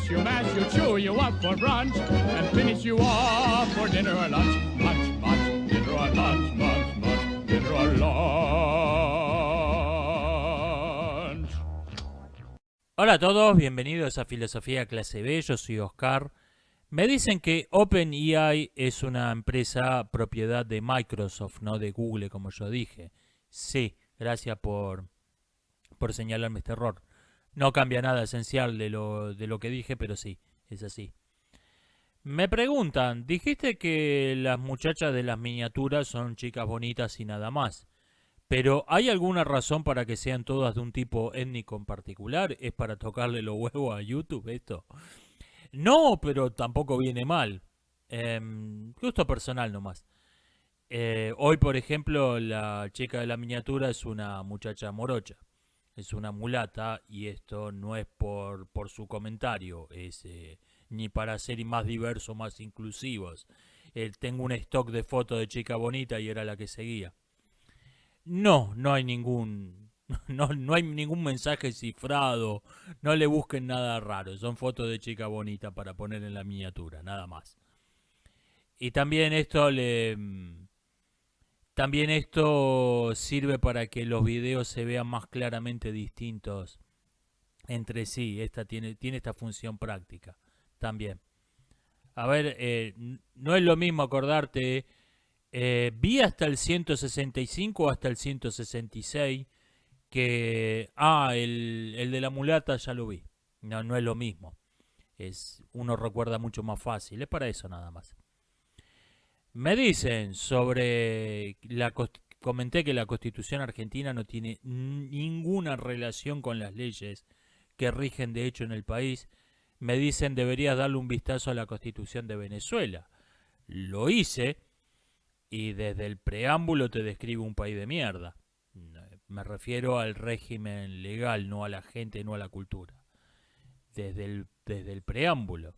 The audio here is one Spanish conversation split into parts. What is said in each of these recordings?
mash, you mash, you chew you up for brunch, and finish you off for dinner or lunch. Munch, munch, dinner or lunch, munch, munch, dinner or lunch. Hola a todos, bienvenidos a Filosofía Clase B, yo soy Oscar. Me dicen que OpenAI es una empresa propiedad de Microsoft, no de Google, como yo dije. Sí, gracias por señalarme este error. No cambia nada esencial de lo que dije, pero sí, es así. Me preguntan, dijiste que las muchachas de las miniaturas son chicas bonitas y nada más. Pero ¿hay alguna razón para que sean todas de un tipo étnico en particular? ¿Es para tocarle los huevos a YouTube esto? No, pero tampoco viene mal. Gusto personal nomás. Hoy, por ejemplo, la chica de la miniatura es una muchacha morocha. Es una mulata y esto no es por su comentario, es ni para ser más diversos, más inclusivos. Tengo un stock de fotos de chica bonita y era la que seguía. No hay ningún no hay ningún mensaje cifrado, no le busquen nada raro, son fotos de chica bonita para poner en la miniatura, nada más. Y también esto sirve para que los videos se vean más claramente distintos entre sí. Esta tiene esta función práctica también. A ver, no es lo mismo acordarte. Vi hasta el 165 o hasta el 166 que... el de la mulata ya lo vi. No es lo mismo. Uno recuerda mucho más fácil. Es para eso nada más. Me dicen sobre comenté que la Constitución argentina no tiene ninguna relación con las leyes que rigen de hecho en el país. Me dicen deberías darle un vistazo a la Constitución de Venezuela. Lo hice y desde el preámbulo te describe un país de mierda. Me refiero al régimen legal, no a la gente, no a la cultura. Desde el preámbulo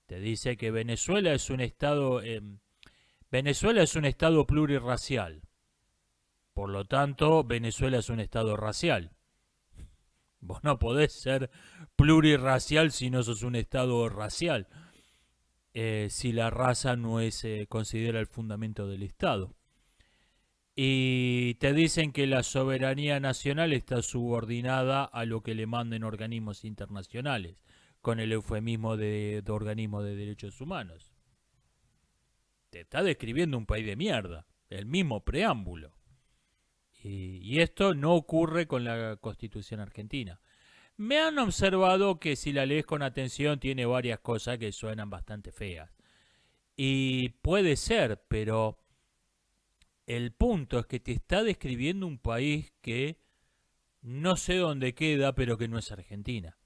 te dice que Venezuela es un estado plurirracial. Por lo tanto, Venezuela es un estado racial. Vos no podés ser plurirracial si no sos un estado racial. Si la raza no considera el fundamento del Estado. Y te dicen que la soberanía nacional está subordinada a lo que le manden organismos internacionales, con el eufemismo de organismos de derechos humanos. Te está describiendo un país de mierda, el mismo preámbulo. Y esto no ocurre con la Constitución argentina. Me han observado que si la lees con atención tiene varias cosas que suenan bastante feas. Y puede ser, pero el punto es que te está describiendo un país que no sé dónde queda, pero que no es Argentina.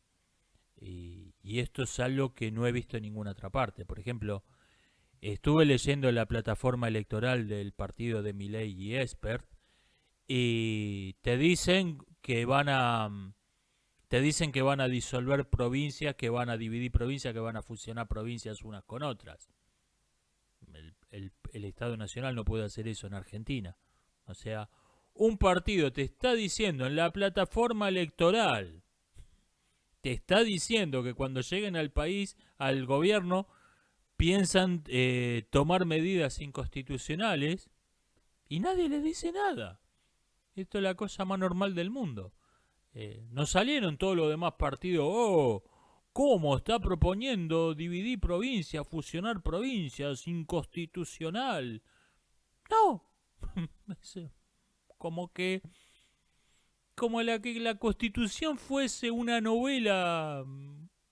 Y esto es algo que no he visto en ninguna otra parte. Por ejemplo, estuve leyendo la plataforma electoral del partido de Milei y Espert y te dicen que van a disolver provincias, que van a dividir provincias, que van a fusionar provincias unas con otras. El Estado Nacional no puede hacer eso en Argentina. O sea, un partido te está diciendo en la plataforma electoral, te está diciendo que cuando lleguen al país, al gobierno, piensan tomar medidas inconstitucionales y nadie les dice nada. Esto es la cosa más normal del mundo. No salieron todos los demás partidos, ¿cómo está proponiendo dividir provincias, fusionar provincias, inconstitucional? No, como que la Constitución fuese una novela,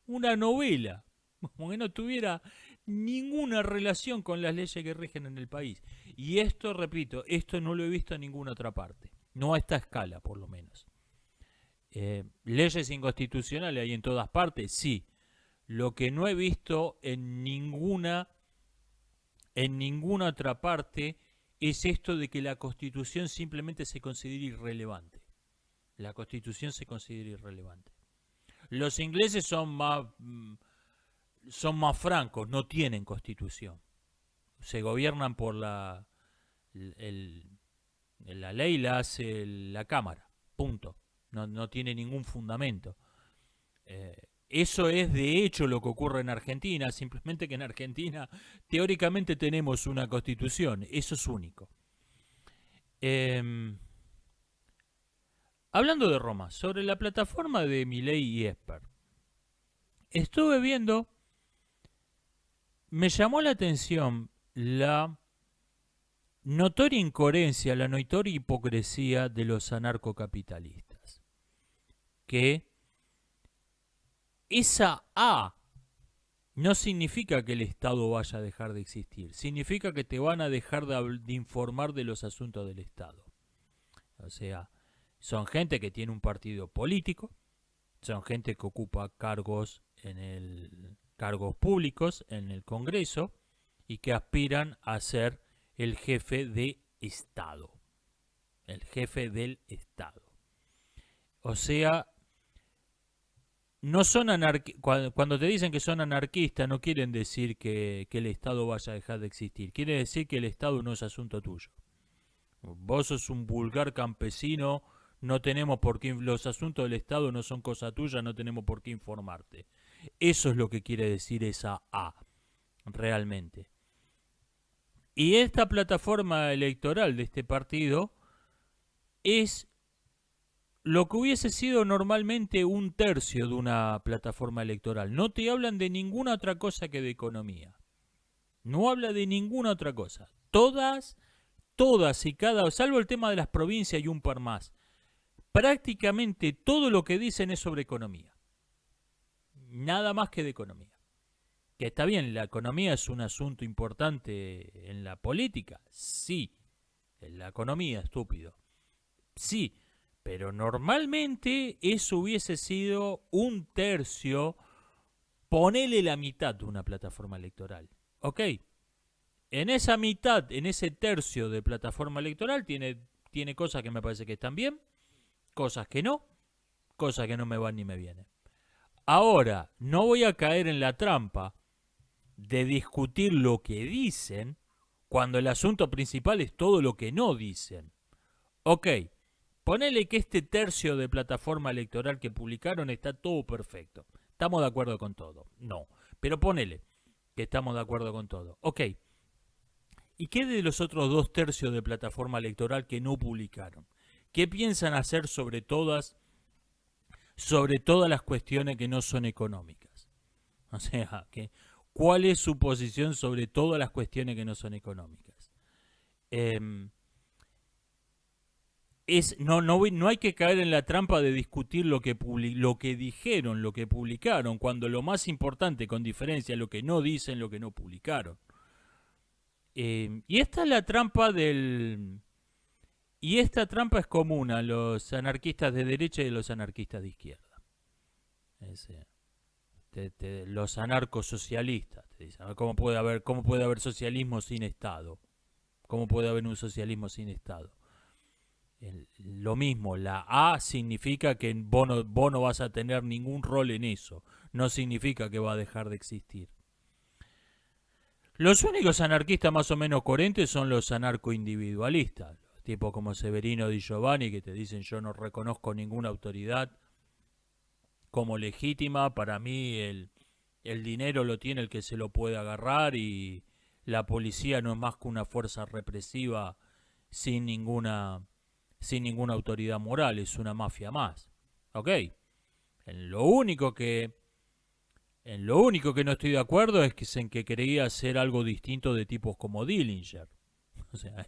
como que no tuviera ninguna relación con las leyes que rigen en el país. Y esto, repito, esto no lo he visto en ninguna otra parte, no a esta escala por lo menos. Leyes inconstitucionales hay en todas partes, sí. Lo que no he visto en ninguna otra parte es esto de que la Constitución simplemente se considera irrelevante. La Constitución se considera irrelevante. Los ingleses son más francos, no tienen Constitución. Se gobiernan por la ley, la hace la Cámara, punto. No tiene ningún fundamento. Eso es de hecho lo que ocurre en Argentina, simplemente que en Argentina teóricamente tenemos una constitución, eso es único. Hablando de Roma, sobre la plataforma de Milei y Esper, estuve viendo, me llamó la atención la notoria incoherencia, la notoria hipocresía de los anarcocapitalistas. Que esa A no significa que el Estado vaya a dejar de existir, significa que te van a dejar de informar de los asuntos del Estado. O sea, son gente que tiene un partido político, son gente que ocupa cargos públicos en el Congreso y que aspiran a ser el jefe de Estado. El jefe del Estado. O sea, no son cuando te dicen que son anarquistas, no quieren decir que el Estado vaya a dejar de existir. Quiere decir que el Estado no es asunto tuyo. Vos sos un vulgar campesino, no tenemos por qué, los asuntos del Estado no son cosa tuya, no tenemos por qué informarte. Eso es lo que quiere decir esa A, realmente. Y esta plataforma electoral de este partido es lo que hubiese sido normalmente un tercio de una plataforma electoral. No te hablan de ninguna otra cosa que de economía. No habla de ninguna otra cosa. Todas y cada, salvo el tema de las provincias y un par más, prácticamente todo lo que dicen es sobre economía. Nada más que de economía. Que está bien, la economía es un asunto importante en la política, sí. En la economía, estúpido. Sí, pero normalmente eso hubiese sido un tercio, ponele la mitad de una plataforma electoral. ¿Ok? En esa mitad, en ese tercio de plataforma electoral tiene cosas que me parece que están bien, cosas que no me van ni me vienen. Ahora, no voy a caer en la trampa de discutir lo que dicen cuando el asunto principal es todo lo que no dicen. Ok, ponele que este tercio de plataforma electoral que publicaron está todo perfecto. ¿Estamos de acuerdo con todo? No, pero ponele que estamos de acuerdo con todo. Ok, ¿y qué de los otros 2/3 de plataforma electoral que no publicaron? ¿Qué piensan hacer sobre todas las cuestiones que no son económicas? O sea, ¿cuál es su posición sobre todas las cuestiones que no son económicas? No hay que caer en la trampa de discutir lo que dijeron, lo que publicaron, cuando lo más importante, con diferencia, lo que no dicen, lo que no publicaron. Y esta es la trampa Y esta trampa es común a los anarquistas de derecha y a los anarquistas de izquierda. Los anarcosocialistas te dicen, ¿cómo puede haber socialismo sin Estado? ¿Cómo puede haber un socialismo sin Estado? Lo mismo, la A significa que vos no vas a tener ningún rol en eso. No significa que va a dejar de existir. Los únicos anarquistas más o menos coherentes son los anarcoindividualistas. Tipos como Severino Di Giovanni, que te dicen yo no reconozco ninguna autoridad como legítima. Para mí el dinero lo tiene el que se lo puede agarrar y la policía no es más que una fuerza represiva sin ninguna autoridad moral, es una mafia más. ¿Ok? En lo único que no estoy de acuerdo es en que quería hacer algo distinto de tipos como Dillinger. O sea,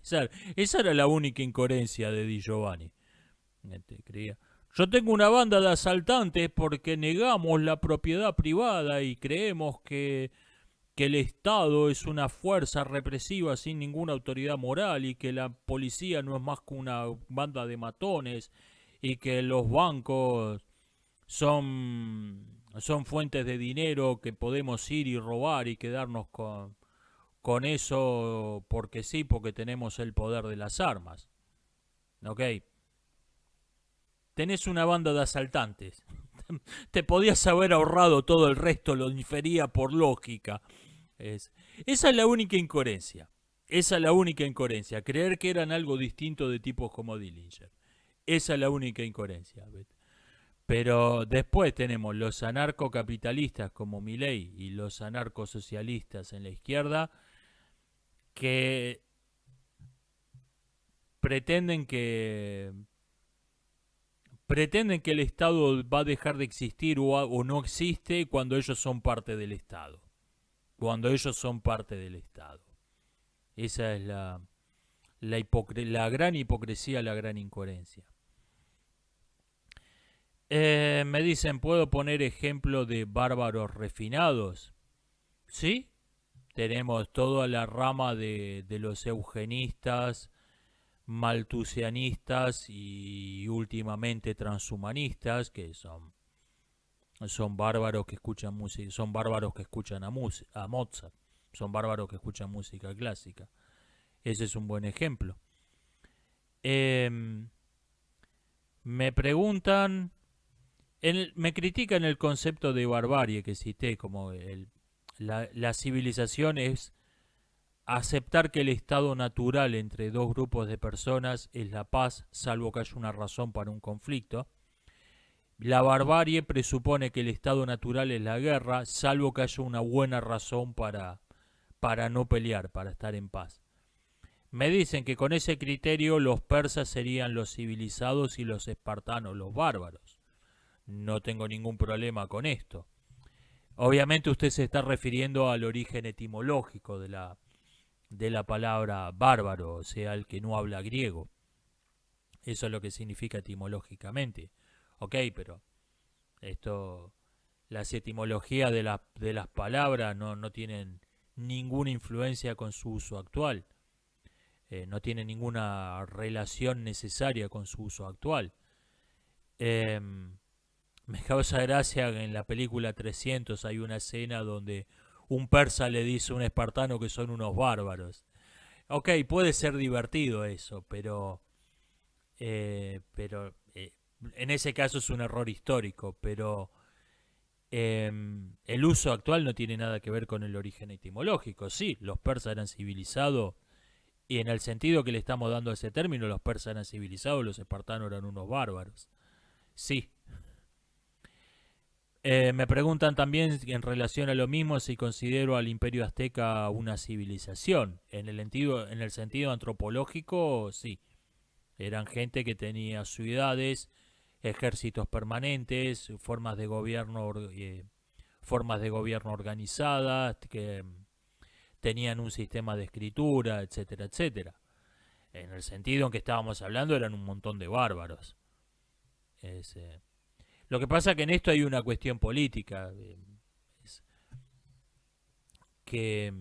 esa era la única incoherencia de Di Giovanni. Yo tengo una banda de asaltantes porque negamos la propiedad privada y creemos que el Estado es una fuerza represiva sin ninguna autoridad moral y que la policía no es más que una banda de matones y que los bancos son fuentes de dinero que podemos ir y robar y quedarnos con eso porque sí, porque tenemos el poder de las armas. ¿Ok? Tenés una banda de asaltantes. Te podías haber ahorrado todo el resto, lo infería por lógica. Esa es la única incoherencia. Creer que eran algo distinto de tipos como Dillinger. Esa es la única incoherencia. Pero después tenemos los anarcocapitalistas como Milei y los anarcosocialistas en la izquierda que pretenden que pretenden que el Estado va a dejar de existir o no existe cuando ellos son parte del Estado. Cuando ellos son parte del Estado. Esa es la gran hipocresía, la gran incoherencia. Me dicen, ¿puedo poner ejemplo de bárbaros refinados? Sí, tenemos toda la rama de los eugenistas, maltusianistas y últimamente transhumanistas, que son bárbaros que escuchan música, son bárbaros que escuchan a Mozart, son bárbaros que escuchan música clásica. Ese es un buen ejemplo. Me preguntan, me critican el concepto de barbarie que cité, como la civilización es aceptar que el estado natural entre dos grupos de personas es la paz, salvo que haya una razón para un conflicto. La barbarie presupone que el estado natural es la guerra, salvo que haya una buena razón para no pelear, para estar en paz. Me dicen que con ese criterio los persas serían los civilizados y los espartanos los bárbaros. No tengo ningún problema con esto. Obviamente usted se está refiriendo al origen etimológico de la palabra bárbaro, o sea, el que no habla griego. Eso es lo que significa etimológicamente. Ok, pero las etimologías de las palabras no tienen ninguna influencia con su uso actual. No tienen ninguna relación necesaria con su uso actual. Me causa gracia que en la película 300 hay una escena donde un persa le dice a un espartano que son unos bárbaros. Ok, puede ser divertido eso, pero en ese caso es un error histórico, pero el uso actual no tiene nada que ver con el origen etimológico. Sí, los persas eran civilizados, y en el sentido que le estamos dando a ese término, los persas eran civilizados, los espartanos eran unos bárbaros. Sí. Me preguntan también en relación a lo mismo si considero al Imperio Azteca una civilización. En el sentido antropológico, sí. Eran gente que tenía ciudades, ejércitos permanentes, formas de gobierno organizadas, que tenían un sistema de escritura, etcétera, etcétera. En el sentido en que estábamos hablando eran un montón de bárbaros. Lo que pasa es que en esto hay una cuestión política, es que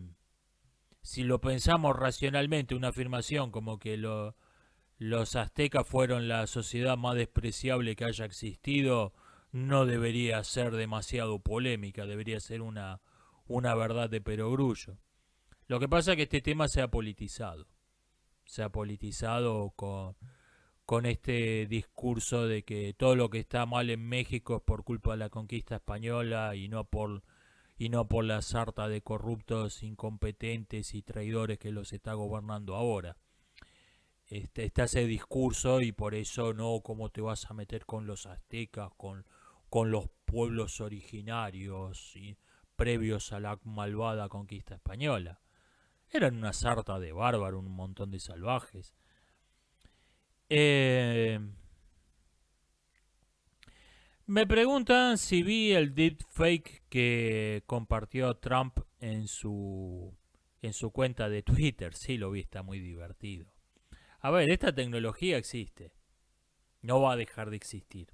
si lo pensamos racionalmente, una afirmación como que los aztecas fueron la sociedad más despreciable que haya existido, no debería ser demasiado polémica, debería ser una verdad de perogrullo. Lo que pasa es que este tema se ha politizado con este discurso de que todo lo que está mal en México es por culpa de la conquista española y no por la sarta de corruptos, incompetentes y traidores que los está gobernando ahora. Está ese discurso y por eso no, ¿cómo te vas a meter con los aztecas, con los pueblos originarios y previos a la malvada conquista española? Eran una sarta de bárbaros, un montón de salvajes. Me preguntan si vi el deepfake que compartió Trump en su cuenta de Twitter. Sí, lo vi, está muy divertido. A ver, esta tecnología existe. No va a dejar de existir.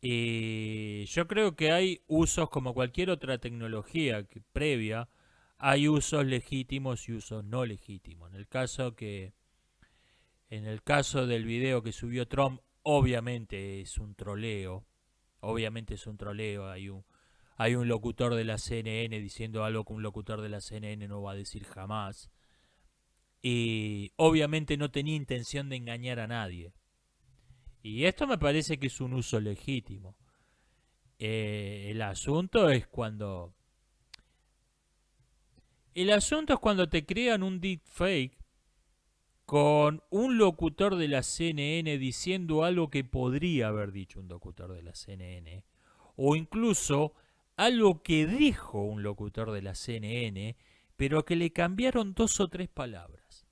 Y yo creo que hay usos como cualquier otra tecnología previa. Hay usos legítimos y usos no legítimos. En el caso del video que subió Trump, obviamente es un troleo. Obviamente es un troleo. Hay un locutor de la CNN diciendo algo que un locutor de la CNN no va a decir jamás. Y obviamente no tenía intención de engañar a nadie. Y esto me parece que es un uso legítimo. El asunto es cuando te crean un deepfake con un locutor de la CNN diciendo algo que podría haber dicho un locutor de la CNN, o incluso algo que dijo un locutor de la CNN, pero que le cambiaron 2 o 3 palabras.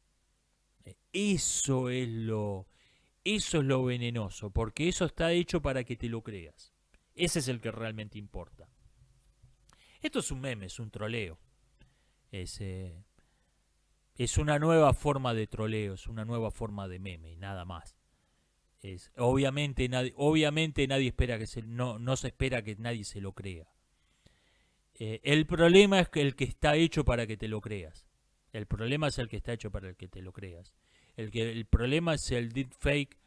Eso es lo venenoso, porque eso está hecho para que te lo creas. Ese es el que realmente importa. Esto es un meme, es un troleo. Es una nueva forma de troleo, es una nueva forma de meme, nada más. Obviamente nadie espera que no se espera que nadie se lo crea. El problema es que el que está hecho para que te lo creas. El problema es el que está hecho para el que te lo creas. El problema es el deepfake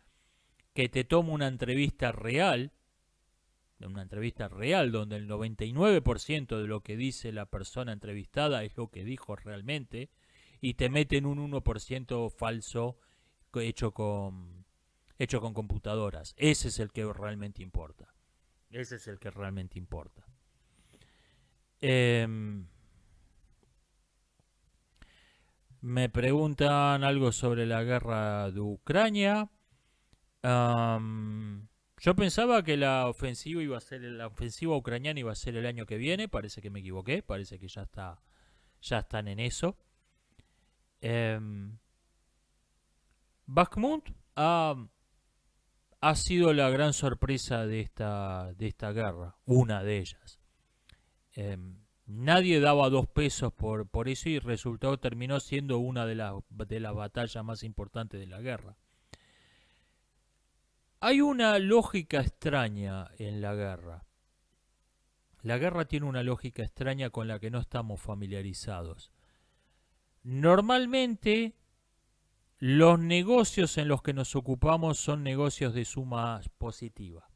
que te toma una entrevista real donde el 99% de lo que dice la persona entrevistada es lo que dijo realmente, y te meten un 1% falso hecho con computadoras. Ese es el que realmente importa. Ese es el que realmente importa. Me preguntan algo sobre la guerra de Ucrania. Yo pensaba que la ofensiva ucraniana iba a ser el año que viene. Parece que me equivoqué. Parece que ya están en eso. Bakhmut ha sido la gran sorpresa de esta guerra, una de ellas. Nadie daba 2 pesos por eso, y terminó siendo una de las batallas más importantes de la guerra. Hay una lógica extraña en la guerra. La guerra tiene una lógica extraña con la que no estamos familiarizados. Normalmente, los negocios en los que nos ocupamos son negocios de suma positiva.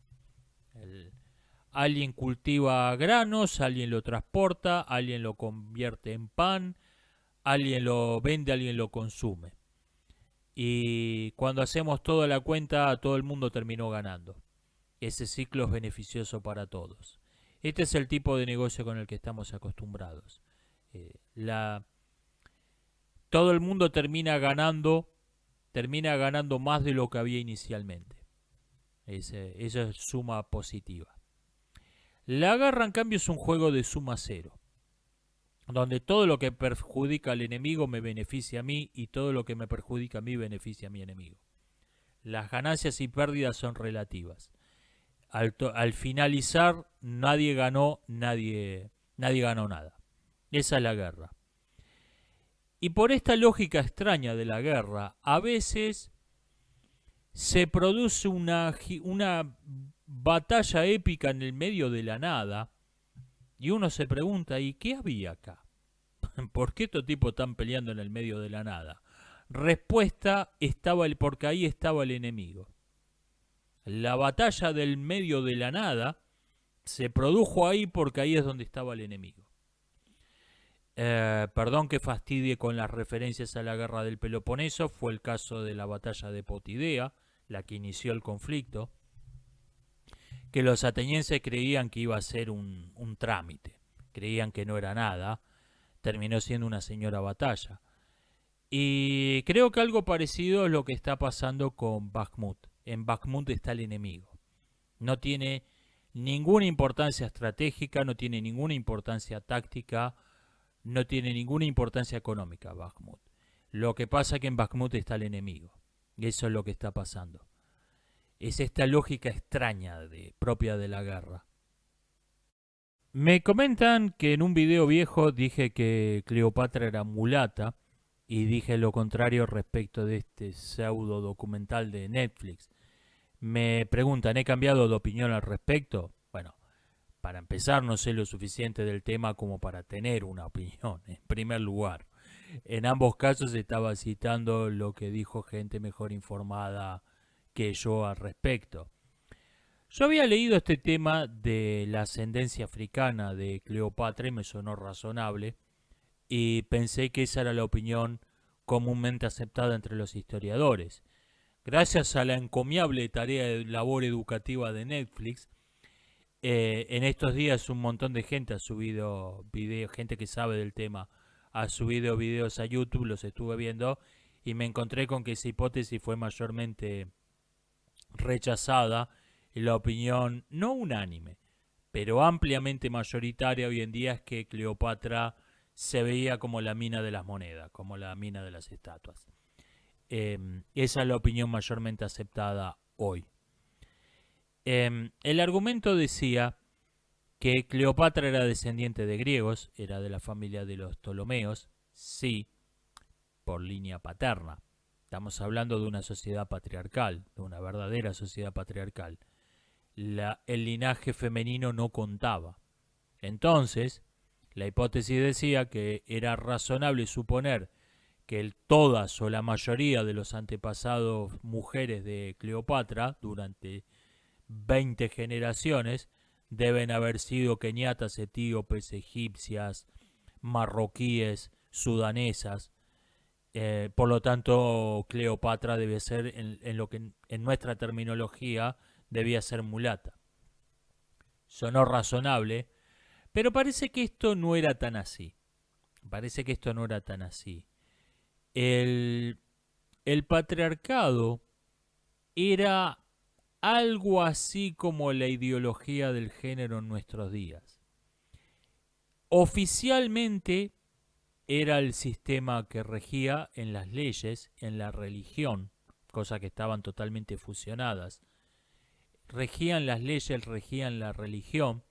Alguien cultiva granos, alguien lo transporta, alguien lo convierte en pan, alguien lo vende, alguien lo consume. Y cuando hacemos toda la cuenta, todo el mundo terminó ganando. Ese ciclo es beneficioso para todos. Este es el tipo de negocio con el que estamos acostumbrados. Todo el mundo termina ganando más de lo que había inicialmente. Eso es suma positiva. La guerra, en cambio, es un juego de suma cero, donde todo lo que perjudica al enemigo me beneficia a mí, y todo lo que me perjudica a mí beneficia a mi enemigo. Las ganancias y pérdidas son relativas. Al finalizar, nadie ganó nada. Esa es la guerra. Y por esta lógica extraña de la guerra, a veces se produce una batalla épica en el medio de la nada, y uno se pregunta, ¿y qué había acá? ¿Por qué estos tipos están peleando en el medio de la nada? Respuesta, porque ahí estaba el enemigo. La batalla del medio de la nada se produjo ahí porque ahí es donde estaba el enemigo. Perdón que fastidie con las referencias a la guerra del Peloponeso, fue el caso de la batalla de Potidea, la que inició el conflicto, que los atenienses creían que iba a ser un trámite, creían que no era nada, terminó siendo una señora batalla. Y creo que algo parecido es lo que está pasando con Bakhmut. En Bakhmut está el enemigo. No tiene ninguna importancia estratégica, no tiene ninguna importancia táctica, no tiene ninguna importancia económica Bakhmut. Lo que pasa es que en Bakhmut está el enemigo. Y eso es lo que está pasando. Es esta lógica extraña propia de la guerra. Me comentan que en un video viejo dije que Cleopatra era mulata, y dije lo contrario respecto de este pseudo documental de Netflix. Me preguntan, ¿he cambiado de opinión al respecto? Bueno, para empezar, no sé lo suficiente del tema como para tener una opinión, en primer lugar. En ambos casos estaba citando lo que dijo gente mejor informada que yo al respecto. Yo había leído este tema de la ascendencia africana de Cleopatra y me sonó razonable, y pensé que esa era la opinión comúnmente aceptada entre los historiadores. Gracias a la encomiable tarea de labor educativa de Netflix, en estos días un montón de gente ha subido videos, gente que sabe del tema, ha subido videos a YouTube, los estuve viendo, y me encontré con que esa hipótesis fue mayormente rechazada y la opinión no unánime, pero ampliamente mayoritaria hoy en día es que Cleopatra se veía como la mina de las monedas, como la mina de las estatuas. Esa es la opinión mayormente aceptada hoy. El argumento decía que Cleopatra era descendiente de griegos, era de la familia de los Ptolomeos, sí, por línea paterna. Estamos hablando de una sociedad patriarcal, de una verdadera sociedad patriarcal. El linaje femenino no contaba. Entonces, la hipótesis decía que era razonable suponer que todas o la mayoría de los antepasados mujeres de Cleopatra durante 20 generaciones deben haber sido keniatas, etíopes, egipcias, marroquíes, sudanesas. Por lo tanto, Cleopatra debe ser, en lo que en nuestra terminología debía ser mulata. Sonó razonable, pero parece que esto no era tan así. Parece que esto no era tan así. El patriarcado era algo así como la ideología del género en nuestros días. Oficialmente era el sistema que regía en las leyes, en la religión, cosas que estaban totalmente fusionadas. Regían las leyes, regían la religión,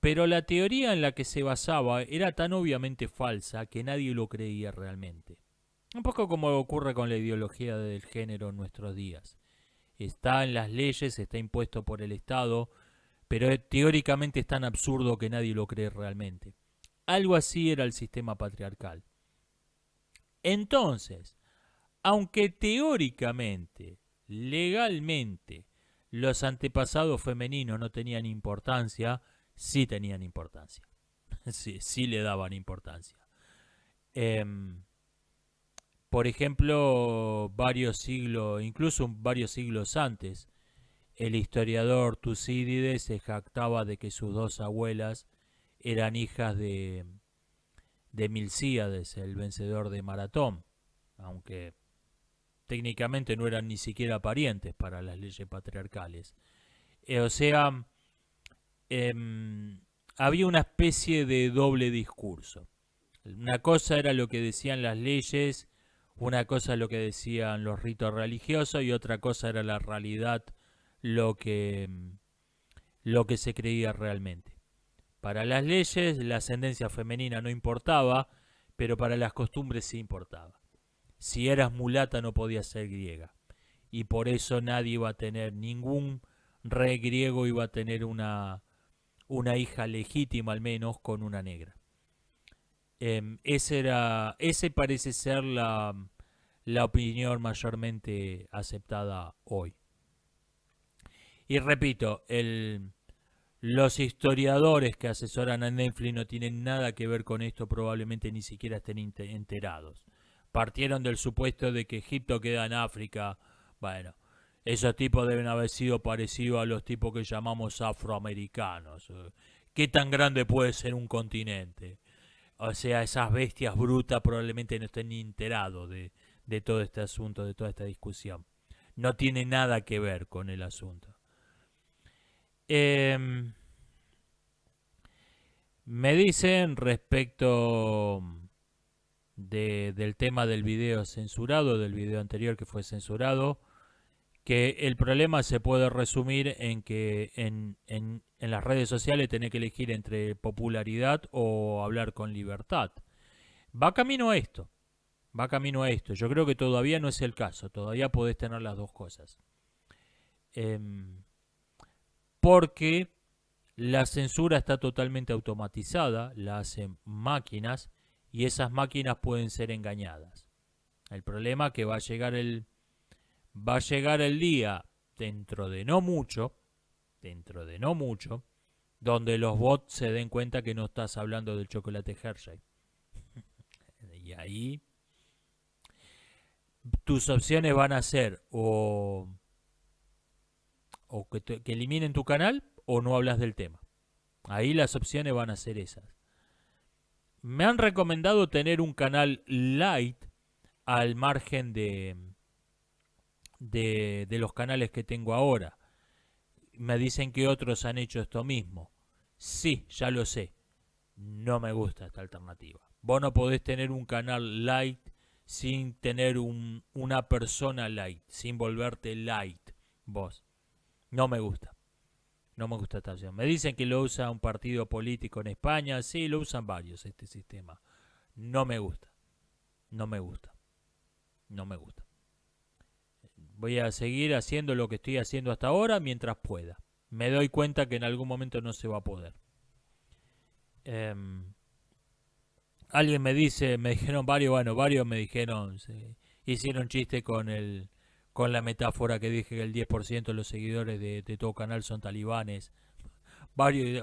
pero la teoría en la que se basaba era tan obviamente falsa que nadie lo creía realmente. Un poco como ocurre con la ideología del género en nuestros días. Está en las leyes, está impuesto por el Estado, pero teóricamente es tan absurdo que nadie lo cree realmente. Algo así era el sistema patriarcal. Entonces, aunque teóricamente, legalmente, los antepasados femeninos no tenían importancia, sí tenían importancia. Sí le daban importancia. Por ejemplo, incluso varios siglos antes, el historiador Tucídides se jactaba de que sus dos abuelas eran hijas de Milcíades, el vencedor de Maratón, aunque técnicamente no eran ni siquiera parientes para las leyes patriarcales. O sea, había una especie de doble discurso. Una cosa era lo que decían las leyes, una cosa lo que decían los ritos religiosos y otra cosa era la realidad, lo que se creía realmente. Para las leyes la ascendencia femenina no importaba, pero para las costumbres sí importaba. Si eras mulata no podías ser griega. Y por eso nadie iba a tener, ningún rey griego iba a tener una hija legítima al menos con una negra. Ese parece ser la opinión mayormente aceptada hoy. Y repito, los historiadores que asesoran a Netflix no tienen nada que ver con esto, probablemente ni siquiera estén enterados. Partieron del supuesto de que Egipto queda en África. Bueno, esos tipos deben haber sido parecidos a los tipos que llamamos afroamericanos. ¿Qué tan grande puede ser un continente? O sea, esas bestias brutas probablemente no estén ni enterados de todo este asunto, de toda esta discusión. No tiene nada que ver con el asunto. Me dicen respecto del tema del video censurado, del video anterior que fue censurado, que el problema se puede resumir en que en las redes sociales tenés que elegir entre popularidad o hablar con libertad. Va camino a esto. Yo creo que todavía no es el caso. Todavía podés tener las dos cosas. Porque la censura está totalmente automatizada, la hacen máquinas y esas máquinas pueden ser engañadas. El problema es que va a llegar el día dentro de no mucho, donde los bots se den cuenta que no estás hablando del chocolate Hershey. Y ahí tus opciones van a ser o que eliminen tu canal o no hablas del tema. Ahí las opciones van a ser esas. Me han recomendado tener un canal light al margen de los canales que tengo ahora. Me dicen que otros han hecho esto mismo. Sí, ya lo sé. No me gusta esta alternativa. Vos no podés tener un canal light sin tener una persona light, sin volverte light vos. No me gusta. No me gusta esta opción. Me dicen que lo usa un partido político en España. Sí, lo usan varios este sistema. No me gusta. No me gusta. No me gusta. Voy a seguir haciendo lo que estoy haciendo hasta ahora mientras pueda. Me doy cuenta que en algún momento no se va a poder. Alguien me dice, me dijeron varios me dijeron, hicieron chiste con la metáfora que dije que el 10% de los seguidores de todo canal son talibanes. Varios,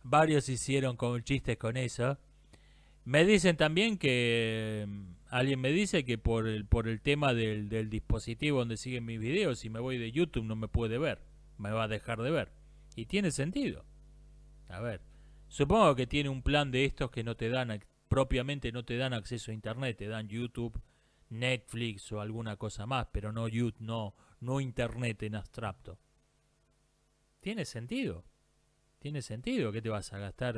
varios hicieron chistes con eso. Me dicen también que alguien me dice que por el tema del dispositivo donde siguen mis videos, si me voy de YouTube no me puede ver, me va a dejar de ver. Y tiene sentido. A ver, supongo que tiene un plan de estos que no te dan, propiamente no te dan acceso a internet, te dan YouTube, Netflix o alguna cosa más, pero no YouTube, no internet en abstracto. Tiene sentido. Tiene sentido. ¿Qué te vas a gastar?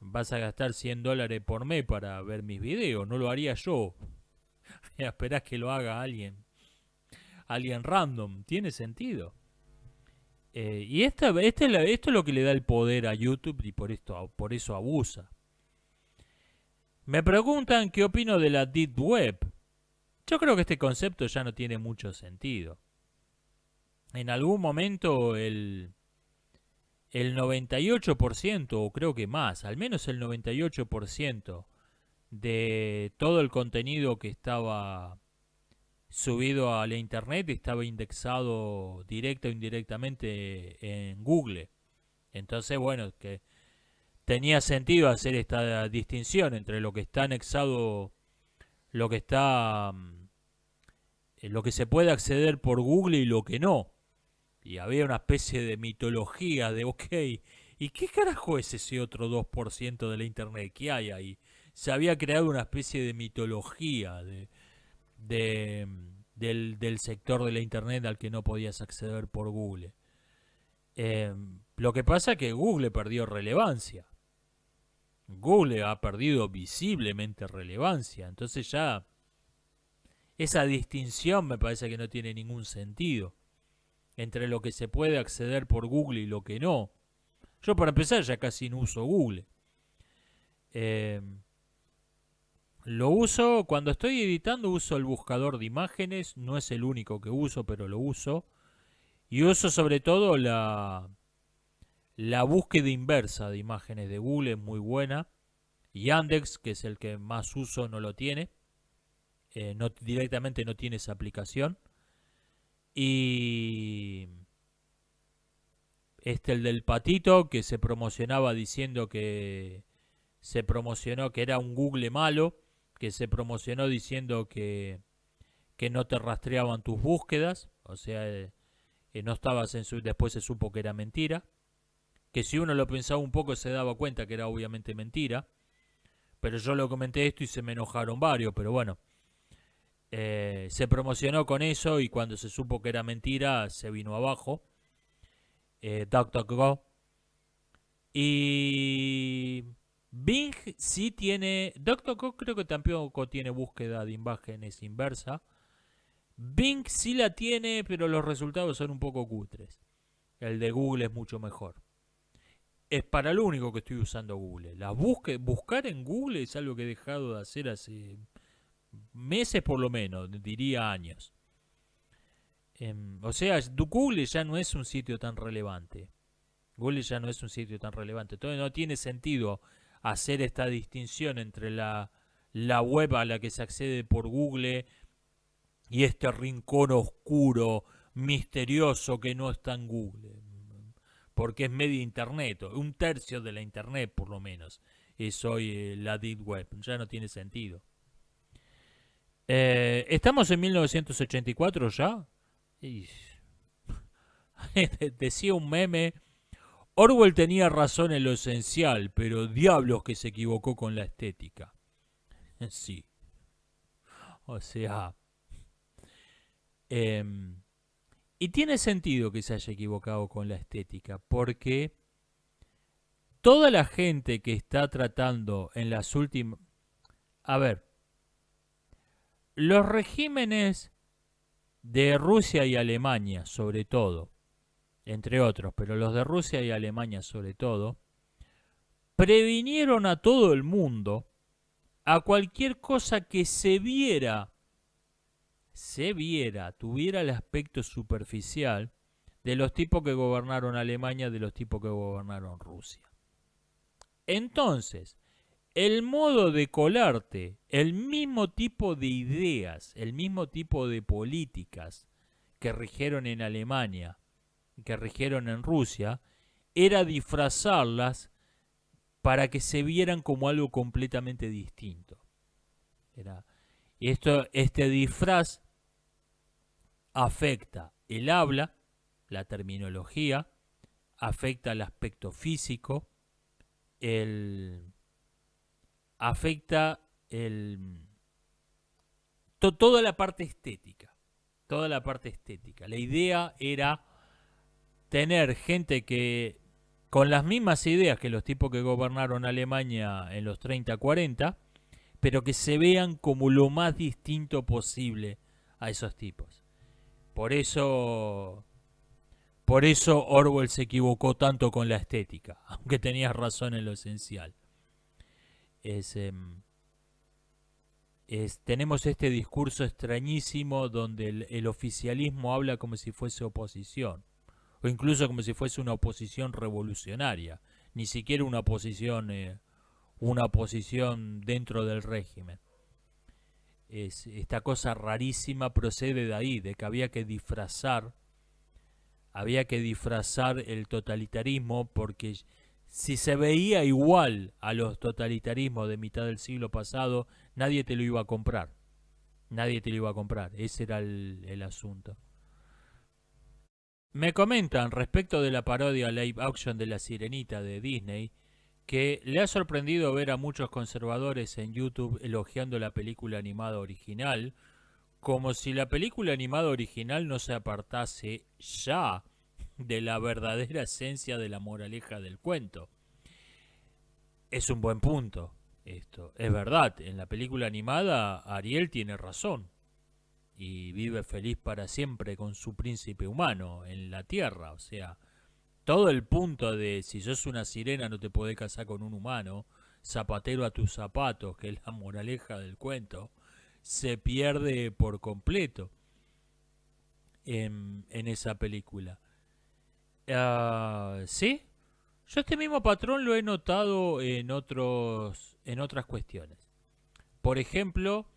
Vas a gastar $100 por mes para ver mis videos. No lo haría yo. Esperás que lo haga alguien random. Tiene sentido. Y esto es lo que le da el poder a YouTube y por eso abusa. Me preguntan qué opino de la Deep Web. Yo creo que este concepto ya no tiene mucho sentido. En algún momento el 98%, o creo que más, al menos el 98% de todo el contenido que estaba subido a la internet estaba indexado directa o indirectamente en Google. Entonces, bueno, que tenía sentido hacer esta distinción entre lo que está anexado, lo que se puede acceder por Google y lo que no. Y había una especie de mitología de, ok, ¿y qué carajo es ese otro 2% de la internet? ¿Qué hay ahí? Se había creado una especie de mitología del sector de la internet al que no podías acceder por Google. Lo que pasa es que Google perdió relevancia. Google ha perdido visiblemente relevancia. Entonces ya esa distinción me parece que no tiene ningún sentido entre lo que se puede acceder por Google y lo que no. Yo para empezar ya casi no uso Google. Lo uso cuando estoy editando, uso el buscador de imágenes. No es el único que uso, pero lo uso. Y uso sobre todo la búsqueda inversa de imágenes de Google, es muy buena. Yandex, que es el que más uso, no lo tiene. Directamente no tiene esa aplicación. Y el del patito que se promocionaba diciendo que que era un Google malo, que se promocionó diciendo que no te rastreaban tus búsquedas, o sea, no estabas después se supo que era mentira, que si uno lo pensaba un poco se daba cuenta que era obviamente mentira, pero yo lo comenté esto y se me enojaron varios, pero bueno. Se promocionó con eso y cuando se supo que era mentira se vino abajo. DuckDuckGo. Y Bing sí tiene. DuckDuckGo creo que tampoco tiene búsqueda de imágenes inversa. Bing sí la tiene, pero los resultados son un poco cutres. El de Google es mucho mejor. Es para lo único que estoy usando Google. Buscar en Google es algo que he dejado de hacer hace meses por lo menos, diría años. O sea, Google ya no es un sitio tan relevante. Google ya no es un sitio tan relevante. Entonces no tiene sentido hacer esta distinción entre la web a la que se accede por Google y este rincón oscuro, misterioso que no está en Google. Porque es media internet, un tercio de la internet por lo menos. Es hoy la Deep Web. Ya no tiene sentido. Estamos en 1984 ya. Decía un meme, Orwell tenía razón en lo esencial, pero diablos que se equivocó con la estética. Sí. O sea, em, y tiene sentido que se haya equivocado con la estética, porque toda la gente que está tratando en las últimas... A ver, los regímenes de Rusia y Alemania, sobre todo, entre otros, pero los de Rusia y Alemania sobre todo, previnieron a todo el mundo a cualquier cosa que tuviera el aspecto superficial de los tipos que gobernaron Alemania, de los tipos que gobernaron Rusia. Entonces, el modo de colarte, el mismo tipo de ideas, el mismo tipo de políticas que rigieron en Alemania, que rigieron en Rusia, era disfrazarlas para que se vieran como algo completamente distinto. Este disfraz afecta el habla, la terminología, afecta el aspecto físico, afecta toda la parte estética. Toda la parte estética. La idea era tener gente que con las mismas ideas que los tipos que gobernaron Alemania en los 30-40, pero que se vean como lo más distinto posible a esos tipos. Por eso Orwell se equivocó tanto con la estética, aunque tenías razón en lo esencial. Tenemos este discurso extrañísimo donde el oficialismo habla como si fuese oposición, o incluso como si fuese una oposición revolucionaria, ni siquiera una oposición dentro del régimen. Esta cosa rarísima procede de ahí, de que había que disfrazar el totalitarismo, porque si se veía igual a los totalitarismos de mitad del siglo pasado, nadie te lo iba a comprar. Ese era el asunto. Me comentan respecto de la parodia live action de La Sirenita de Disney, que le ha sorprendido ver a muchos conservadores en YouTube elogiando la película animada original, como si la película animada original no se apartase ya de la verdadera esencia de la moraleja del cuento. Es un buen punto esto. Es verdad, en la película animada Ariel tiene razón y vive feliz para siempre con su príncipe humano en la tierra. O sea, todo el punto de si sos una sirena no te podés casar con un humano, zapatero a tus zapatos, que es la moraleja del cuento, se pierde por completo en esa película. ¿Sí? Yo este mismo patrón lo he notado en otras cuestiones. Por ejemplo,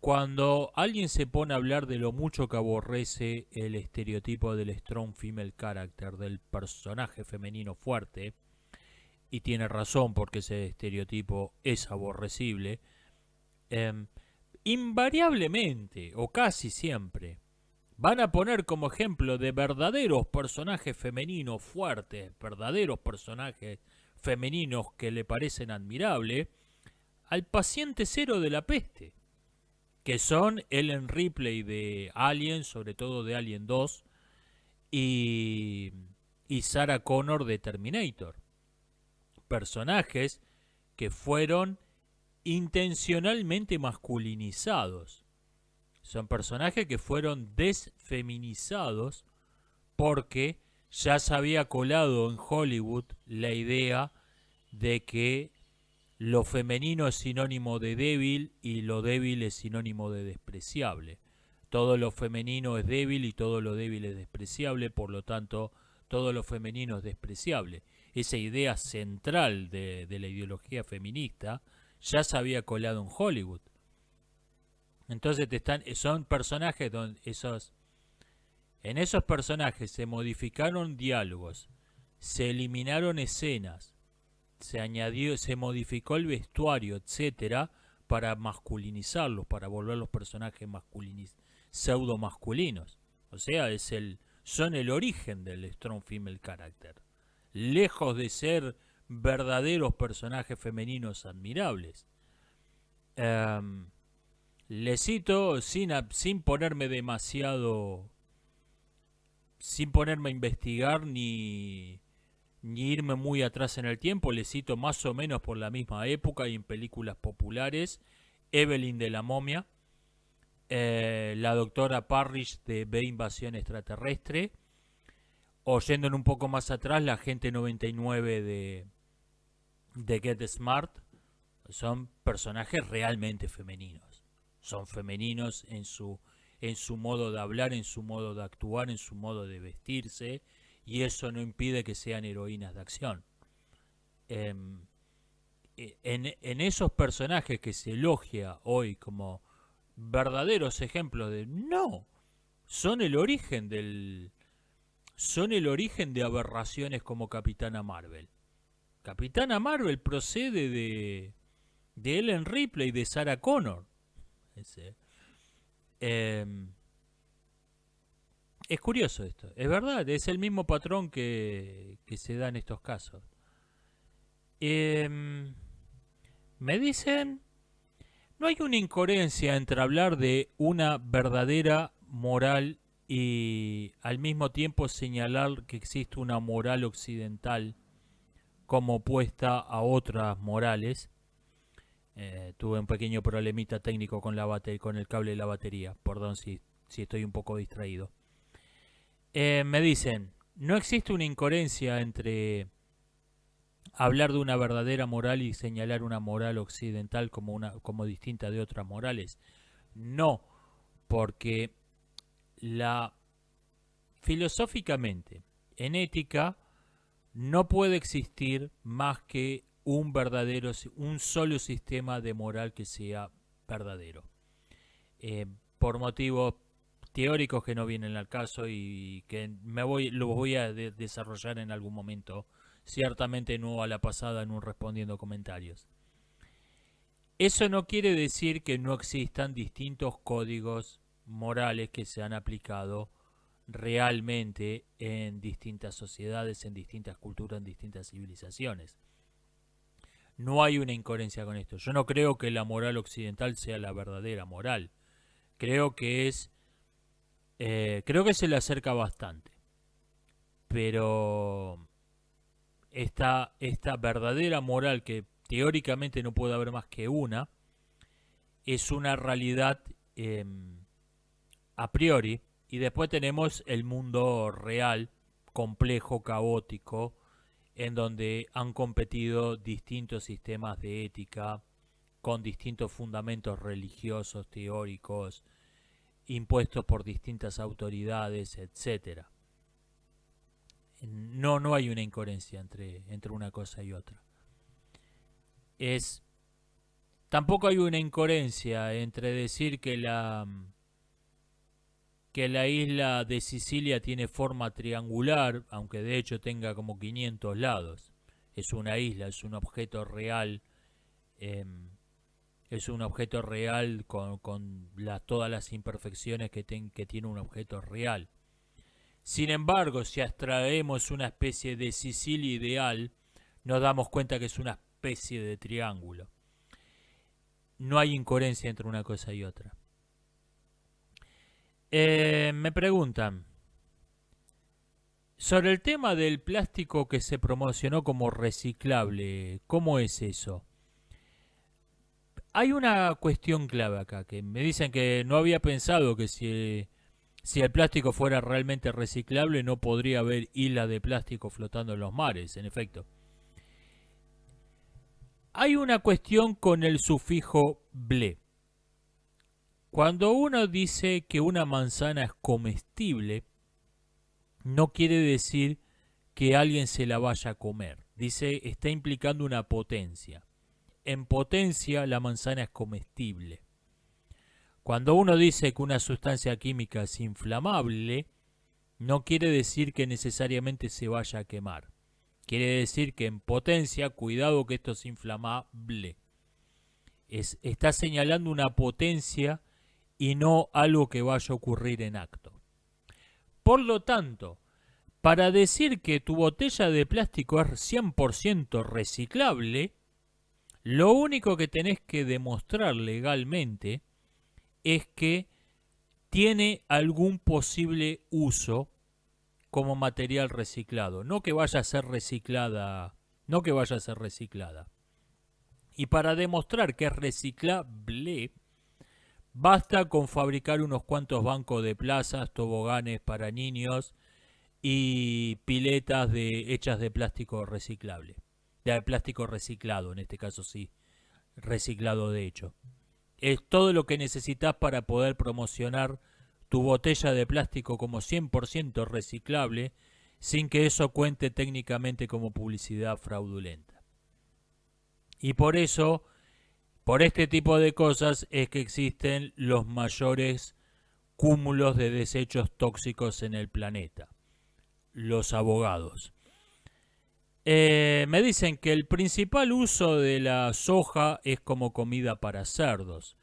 cuando alguien se pone a hablar de lo mucho que aborrece el estereotipo del strong female character, del personaje femenino fuerte, y tiene razón porque ese estereotipo es aborrecible, invariablemente, o casi siempre, van a poner como ejemplo de verdaderos personajes femeninos fuertes, verdaderos personajes femeninos que le parecen admirables, al paciente cero de la peste, que son Ellen Ripley de Alien, sobre todo de Alien 2, y Sarah Connor de Terminator. Personajes que fueron intencionalmente masculinizados. Son personajes que fueron desfeminizados porque ya se había colado en Hollywood la idea de que lo femenino es sinónimo de débil y lo débil es sinónimo de despreciable. Todo lo femenino es débil y todo lo débil es despreciable, por lo tanto, todo lo femenino es despreciable. Esa idea central de la ideología feminista ya se había colado en Hollywood. Entonces son personajes donde en esos personajes se modificaron diálogos, se eliminaron escenas, se modificó el vestuario, etcétera, para masculinizarlos, para volver los personajes pseudo masculinos. O sea, son el origen del strong female character. Lejos de ser verdaderos personajes femeninos admirables. Em, Le cito sin ponerme demasiado, sin ponerme a investigar ni irme muy atrás en el tiempo, le cito más o menos por la misma época y en películas populares: Evelyn de la momia, la doctora Parrish de Ve Invasión Extraterrestre, o yendo un poco más atrás, la Agente 99 de Get Smart. Son personajes realmente femeninos. Son femeninos en su modo de hablar, en su modo de actuar, en su modo de vestirse, y eso no impide que sean heroínas de acción. En esos personajes que se elogia hoy como verdaderos ejemplos de no, son el origen de aberraciones como Capitana Marvel. Capitana Marvel procede de Ellen Ripley y de Sarah Connor. Ese, eh, es curioso esto, es verdad, es el mismo patrón que se da en estos casos. Eh, Me dicen, no hay una incoherencia entre hablar de una verdadera moral y al mismo tiempo señalar que existe una moral occidental como opuesta a otras morales. Tuve un pequeño problemita técnico con con el cable de la batería. Perdón si estoy un poco distraído. Me dicen, no existe una incoherencia entre hablar de una verdadera moral y señalar una moral occidental como distinta de otras morales. No, porque filosóficamente, en ética, no puede existir más que un solo sistema de moral que sea verdadero. Por motivos teóricos que no vienen al caso y que los voy a desarrollar en algún momento, ciertamente no a la pasada en un respondiendo comentarios. Eso no quiere decir que no existan distintos códigos morales que se han aplicado realmente en distintas sociedades, en distintas culturas, en distintas civilizaciones. No hay una incoherencia con esto. Yo no creo que la moral occidental sea la verdadera moral. Creo que se le acerca bastante. Pero esta verdadera moral, que teóricamente no puede haber más que una, es una realidad a priori. Y después tenemos el mundo real, complejo, caótico, en donde han competido distintos sistemas de ética con distintos fundamentos religiosos, teóricos, impuestos por distintas autoridades, etcétera. No hay una incoherencia entre una cosa y otra. Tampoco hay una incoherencia entre decir que la isla de Sicilia tiene forma triangular, aunque de hecho tenga como 500 lados. Es una isla, es un objeto real, con todas las imperfecciones que tiene un objeto real. Sin embargo, si abstraemos una especie de Sicilia ideal, nos damos cuenta que es una especie de triángulo. No hay incoherencia entre una cosa y otra. Me preguntan sobre el tema del plástico que se promocionó como reciclable. ¿Cómo es eso? Hay una cuestión clave acá, que me dicen que no había pensado que si el plástico fuera realmente reciclable no podría haber islas de plástico flotando en los mares. En efecto, hay una cuestión con el sufijo ble. Cuando uno dice que una manzana es comestible, no quiere decir que alguien se la vaya a comer. Está implicando una potencia. En potencia, la manzana es comestible. Cuando uno dice que una sustancia química es inflamable, no quiere decir que necesariamente se vaya a quemar. Quiere decir que en potencia, cuidado que esto es inflamable. Está señalando una potencia y no algo que vaya a ocurrir en acto. Por lo tanto, para decir que tu botella de plástico es 100% reciclable, Lo único que tenés que demostrar legalmente es que tiene algún posible uso como material reciclado, no que vaya a ser reciclada, no que vaya a ser reciclada. Y para demostrar que es reciclable, basta con fabricar unos cuantos bancos de plazas, toboganes para niños y piletas hechas de plástico reciclable. De plástico reciclado, en este caso sí, reciclado de hecho. Es todo lo que necesitas para poder promocionar tu botella de plástico como 100% reciclable sin que eso cuente técnicamente como publicidad fraudulenta. Y por eso, por este tipo de cosas es que existen los mayores cúmulos de desechos tóxicos en el planeta. Los abogados. Me dicen que el principal uso de la soja es como comida para cerdos.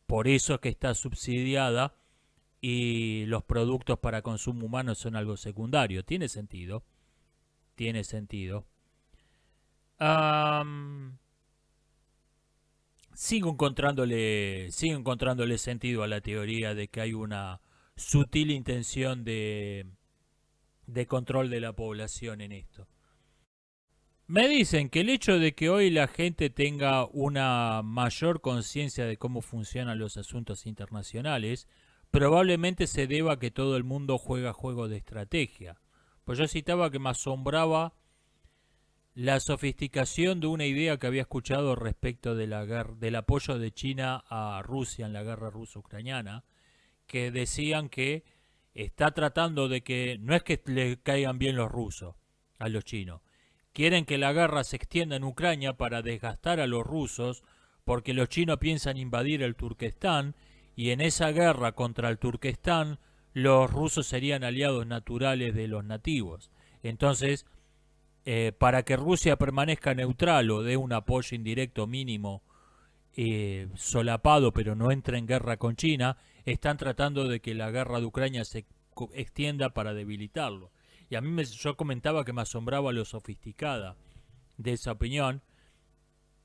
Por eso es que está subsidiada y los productos para consumo humano son algo secundario. Tiene sentido. Tiene sentido. Sigo encontrándole sentido a la teoría de que hay una sutil intención de control de la población en esto. Me dicen que el hecho de que hoy la gente tenga una mayor conciencia de cómo funcionan los asuntos internacionales probablemente se deba a que todo el mundo juega juegos de estrategia. Pues yo citaba que me asombraba la sofisticación de una idea que había escuchado respecto de del apoyo de China a Rusia en la guerra ruso-ucraniana, que decían que está tratando de que no es que le caigan bien los rusos a los chinos, quieren que la guerra se extienda en Ucrania para desgastar a los rusos porque los chinos piensan invadir el Turquestán y en esa guerra contra el Turquestán los rusos serían aliados naturales de los nativos. Entonces, para que Rusia permanezca neutral o dé un apoyo indirecto mínimo solapado pero no entre en guerra con China, están tratando de que la guerra de Ucrania se extienda para debilitarlo. Y a mí yo comentaba que me asombraba lo sofisticada de esa opinión.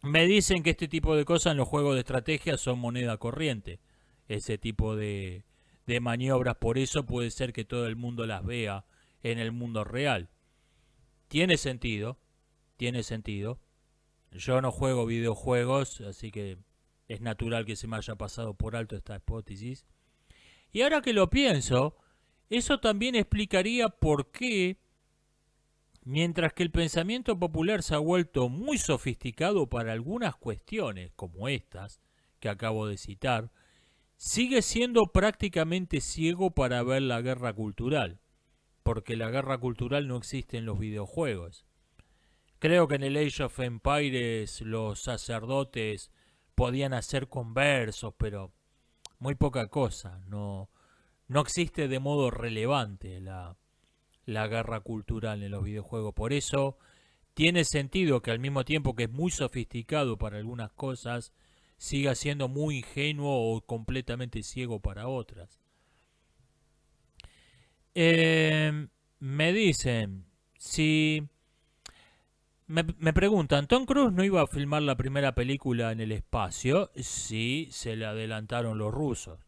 Me dicen que este tipo de cosas en los juegos de estrategia son moneda corriente. Ese tipo de maniobras, por eso puede ser que todo el mundo las vea en el mundo real. Tiene sentido, tiene sentido. Yo no juego videojuegos, así que es natural que se me haya pasado por alto esta hipótesis. Y ahora que lo pienso, eso también explicaría por qué, mientras que el pensamiento popular se ha vuelto muy sofisticado para algunas cuestiones, como estas que acabo de citar, sigue siendo prácticamente ciego para ver la guerra cultural, porque la guerra cultural no existe en los videojuegos. Creo que en el Age of Empires los sacerdotes podían hacer conversos, pero muy poca cosa. No existe de modo relevante la guerra cultural en los videojuegos. Por eso tiene sentido que al mismo tiempo que es muy sofisticado para algunas cosas, siga siendo muy ingenuo o completamente ciego para otras. Me dicen, si... Me preguntan, ¿Tom Cruise no iba a filmar la primera película en el espacio? Sí, se le adelantaron los rusos.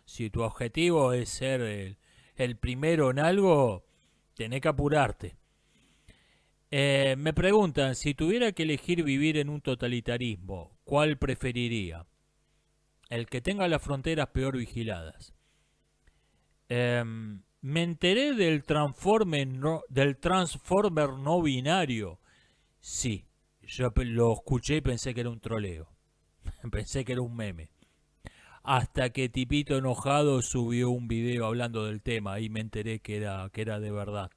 Si tu objetivo es ser el primero en algo, tenés que apurarte. Me preguntan, si tuviera que elegir vivir en un totalitarismo, ¿cuál preferiría? El que tenga las fronteras peor vigiladas. Me enteré del Transformer no binario. Sí, yo lo escuché y pensé que era un troleo. Pensé que era un meme. Hasta que Tipito enojado subió un video hablando del tema y me enteré que era de verdad.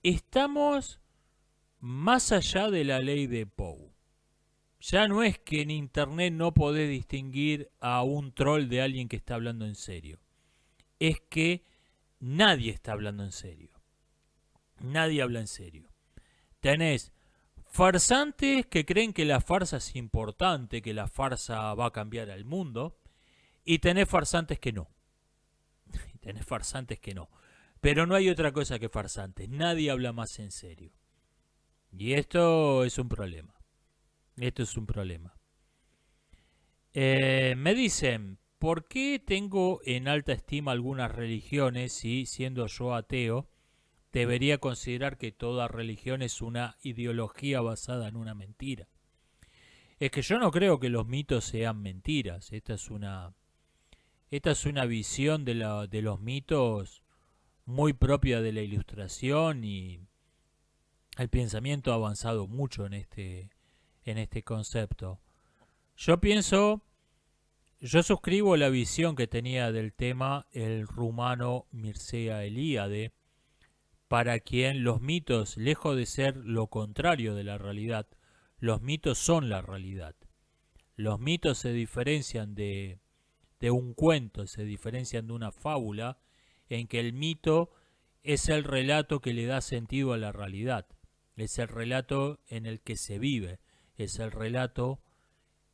Estamos más allá de la ley de Poe. Ya no es que en internet no podés distinguir a un troll de alguien que está hablando en serio. Es que nadie está hablando en serio. Nadie habla en serio. Tenés farsantes que creen que la farsa es importante, que la farsa va a cambiar al mundo, y tenés farsantes que no. Tenés farsantes que no. Pero no hay otra cosa que farsantes. Nadie habla más en serio. Y esto es un problema. Esto es un problema. Me dicen, ¿por qué tengo en alta estima algunas religiones si, siendo yo ateo, debería considerar que toda religión es una ideología basada en una mentira? Es que yo no creo que los mitos sean mentiras. Esta es una visión de los mitos muy propia de la Ilustración, y el pensamiento ha avanzado mucho en este concepto. Yo pienso, yo suscribo la visión que tenía del tema el rumano Mircea Eliade, para quien los mitos, lejos de ser lo contrario de la realidad, los mitos son la realidad. Los mitos se diferencian de un cuento, se diferencian de una fábula, en que el mito es el relato que le da sentido a la realidad, es el relato en el que se vive, es el relato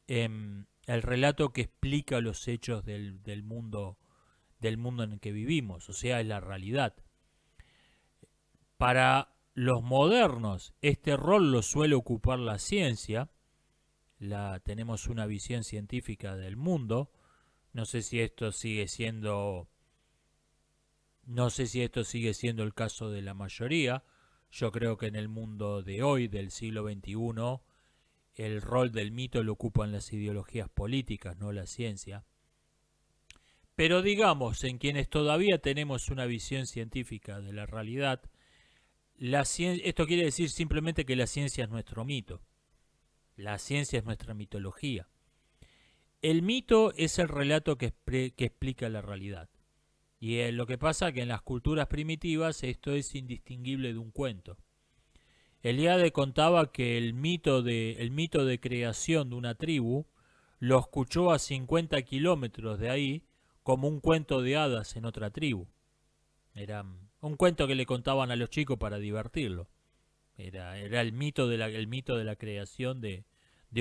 que explica los hechos del mundo en el que vivimos, o sea, es la realidad. Para los modernos, este rol lo suele ocupar la ciencia. Tenemos una visión científica del mundo. No sé si esto sigue siendo el caso de la mayoría. Yo creo que en el mundo de hoy, del siglo XXI, el rol del mito lo ocupan las ideologías políticas, no la ciencia. Pero digamos, en quienes todavía tenemos una visión científica de la realidad, esto quiere decir simplemente que la ciencia es nuestro mito. La ciencia es nuestra mitología. El mito es el relato que explica la realidad. Y lo que pasa es que en las culturas primitivas esto es indistinguible de un cuento. Eliade contaba que el mito de creación de una tribu lo escuchó a 50 kilómetros de ahí como un cuento de hadas en otra tribu. Era un cuento que le contaban a los chicos para divertirlo. Era el mito de la creación de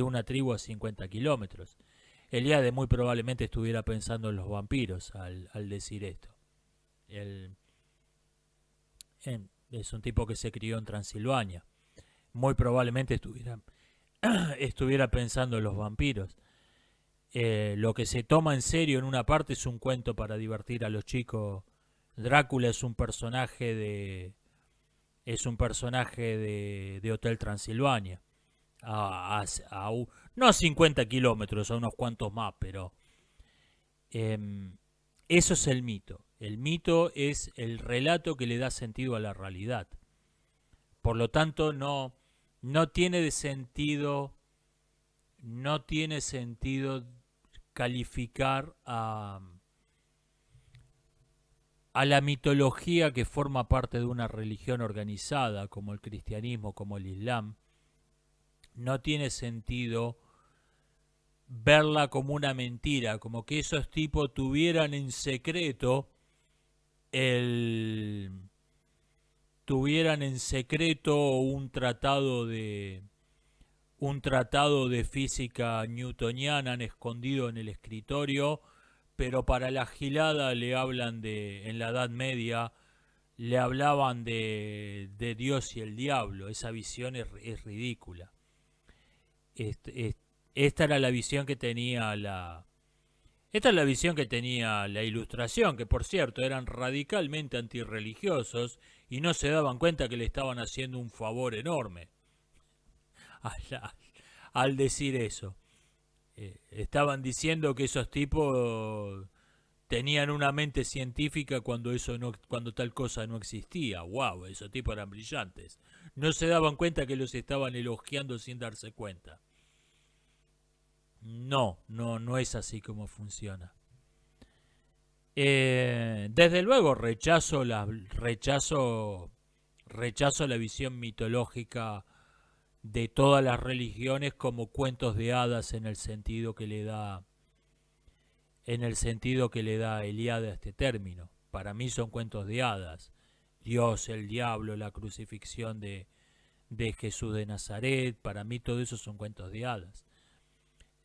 una tribu a 50 kilómetros. Eliade muy probablemente estuviera pensando en los vampiros al decir esto. Es un tipo que se crió en Transilvania. Muy probablemente estuviera pensando en los vampiros. Lo que se toma en serio en una parte es un cuento para divertir a los chicos. Drácula es un personaje de Hotel Transilvania. No a 50 kilómetros, a unos cuantos más, pero eso es el mito. El mito es el relato que le da sentido a la realidad. Por lo tanto, no tiene sentido calificar a la mitología que forma parte de una religión organizada, como el cristianismo, como el islam. No tiene sentido verla como una mentira, como que esos tipos tuvieran en secreto un tratado de física newtoniana escondido en el escritorio, pero para la gilada le hablan en la Edad Media, le hablaban de Dios y el diablo. Esa visión es ridícula. Esta era la visión que tenía la Ilustración, que por cierto eran radicalmente antirreligiosos y no se daban cuenta que le estaban haciendo un favor enorme al decir eso. Estaban diciendo que esos tipos tenían una mente científica cuando tal cosa no existía. Wow, esos tipos eran brillantes. No se daban cuenta que los estaban elogiando sin darse cuenta. No es así como funciona. Desde luego rechazo la visión mitológica de todas las religiones como cuentos de hadas en el sentido que le da Eliade a este término. Para mí son cuentos de hadas. Dios, el diablo, la crucifixión de Jesús de Nazaret, para mí todo eso son cuentos de hadas.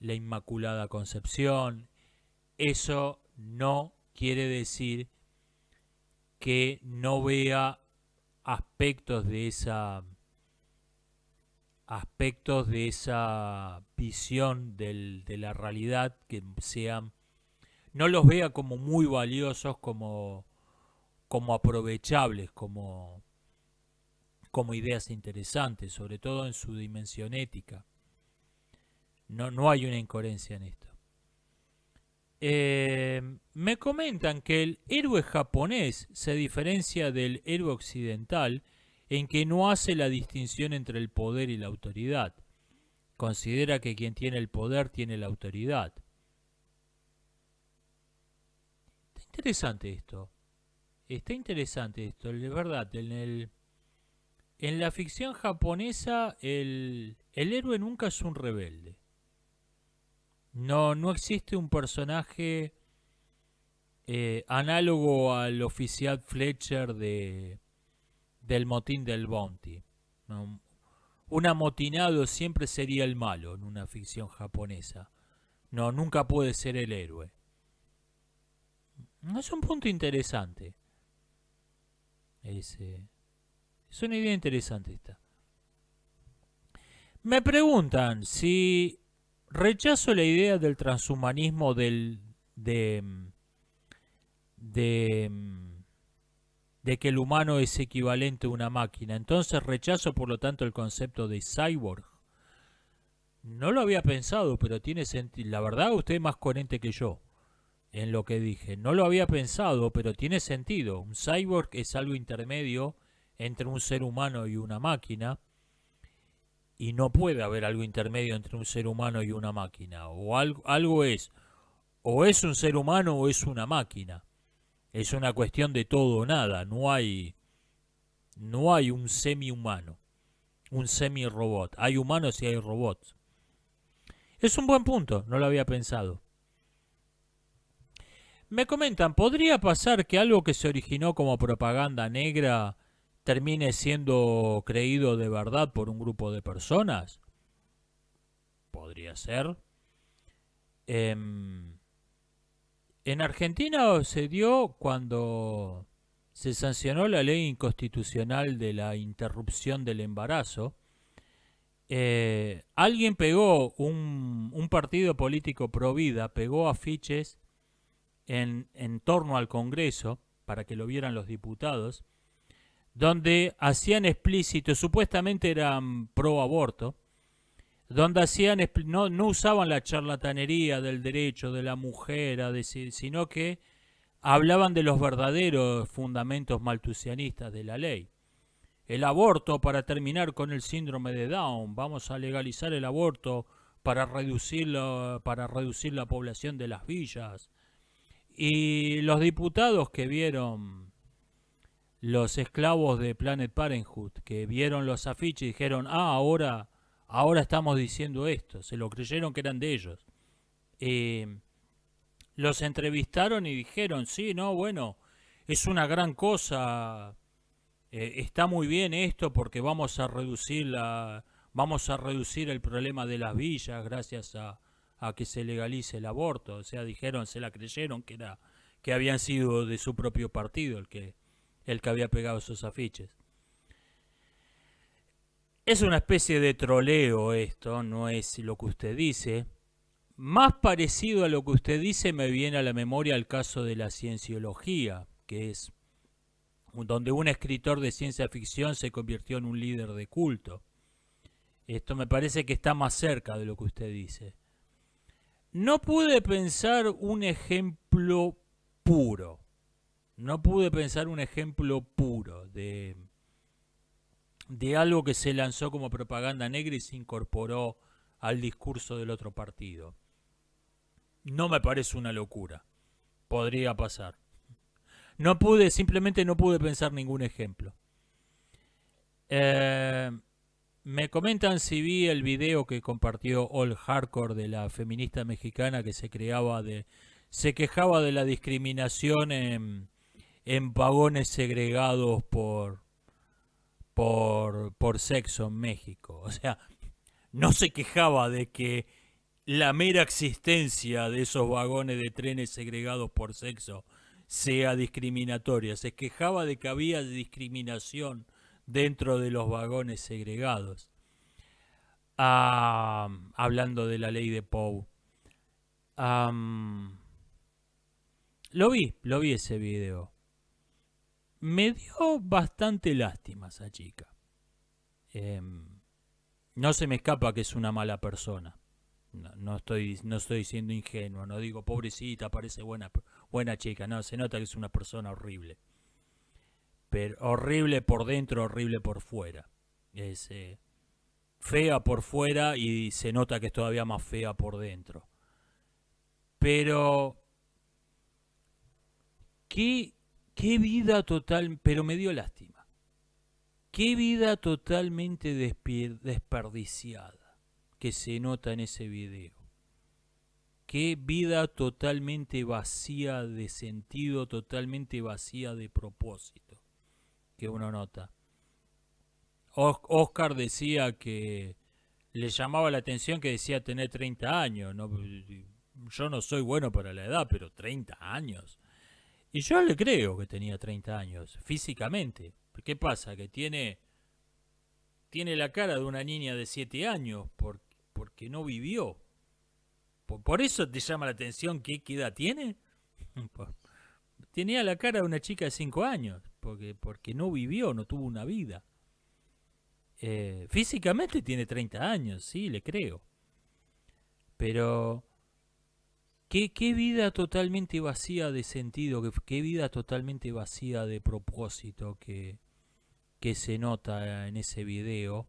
La Inmaculada Concepción, eso no quiere decir que no vea aspectos de esa aspectos de esa visión de la realidad que sean, no los vea como muy valiosos, como aprovechables, como ideas interesantes, sobre todo en su dimensión ética. No hay una incoherencia en esto. Me comentan que el héroe japonés se diferencia del héroe occidental en que no hace la distinción entre el poder y la autoridad. Considera que quien tiene el poder tiene la autoridad. Está interesante esto. Está interesante esto, de verdad. En la ficción japonesa el héroe nunca es un rebelde. No existe un personaje análogo al oficial Fletcher del motín del Bounty. ¿No? Un amotinado siempre sería el malo en una ficción japonesa. No, nunca puede ser el héroe. Es un punto interesante. Es una idea interesante esta. Me preguntan si rechazo la idea del transhumanismo de que el humano es equivalente a una máquina. Entonces rechazo por lo tanto el concepto de cyborg. No lo había pensado, pero tiene sentido. La verdad, usted es más coherente que yo en lo que dije. No lo había pensado, pero tiene sentido. Un cyborg es algo intermedio entre un ser humano y una máquina. Y no puede haber algo intermedio entre un ser humano y una máquina. O algo es. O es un ser humano o es una máquina. Es una cuestión de todo o nada. No hay un semi-humano. Un semi-robot. Hay humanos y hay robots. Es un buen punto. No lo había pensado. Me comentan, ¿podría pasar que algo que se originó como propaganda negra termine siendo creído de verdad por un grupo de personas? Podría ser. En Argentina se dio cuando se sancionó la ley inconstitucional de la interrupción del embarazo. Alguien pegó, un partido político pro vida, pegó afiches en torno al Congreso, para que lo vieran los diputados, donde hacían explícito, supuestamente eran pro aborto, donde hacían no usaban la charlatanería del derecho de la mujer a decir, sino que hablaban de los verdaderos fundamentos maltusianistas de la ley. El aborto para terminar con el síndrome de Down, vamos a legalizar el aborto para reducir la población de las villas. Y los diputados que vieron los esclavos de Planet Parenthood, que vieron los afiches y dijeron, ahora estamos diciendo esto, se lo creyeron que eran de ellos. Los entrevistaron y dijeron, sí, no, bueno, es una gran cosa, está muy bien esto porque vamos a reducir el problema de las villas gracias a que se legalice el aborto. O sea, dijeron, se la creyeron que habían sido de su propio partido el que había pegado esos afiches. Es una especie de troleo esto, no es lo que usted dice. Más parecido a lo que usted dice me viene a la memoria el caso de la cienciología, que es donde un escritor de ciencia ficción se convirtió en un líder de culto. Esto me parece que está más cerca de lo que usted dice. No pude pensar un ejemplo puro. No pude pensar un ejemplo puro de algo que se lanzó como propaganda negra y se incorporó al discurso del otro partido. No me parece una locura. Podría pasar. Simplemente no pude pensar ningún ejemplo. Me comentan si vi el video que compartió All Hardcore de la feminista mexicana que se quejaba de la discriminación en vagones segregados por sexo en México. O sea, no se quejaba de que la mera existencia de esos vagones de trenes segregados por sexo sea discriminatoria. Se quejaba de que había discriminación dentro de los vagones segregados. hablando de la ley de Poe. Lo vi ese video. Me dio bastante lástima esa chica. No se me escapa que es una mala persona. No estoy siendo ingenuo, no digo pobrecita, parece buena chica, no, se nota que es una persona horrible. Pero horrible por dentro, horrible por fuera. Es fea por fuera y se nota que es todavía más fea por dentro. Pero qué vida total, pero me dio lástima. Qué vida totalmente desperdiciada que se nota en ese video. Qué vida totalmente vacía de sentido, totalmente vacía de propósito que uno nota. Oscar decía que le llamaba la atención que decía tener 30 años. ¿No? Yo no soy bueno para la edad, pero 30 años. Y yo le creo que tenía 30 años, físicamente. ¿Qué pasa? Que tiene la cara de una niña de 7 años porque no vivió. ¿Por eso te llama la atención qué edad tiene? Tenía la cara de una chica de 5 años, porque no vivió, no tuvo una vida. Físicamente tiene 30 años, sí, le creo. Pero qué vida totalmente vacía de sentido, qué vida totalmente vacía de propósito que se nota en ese video.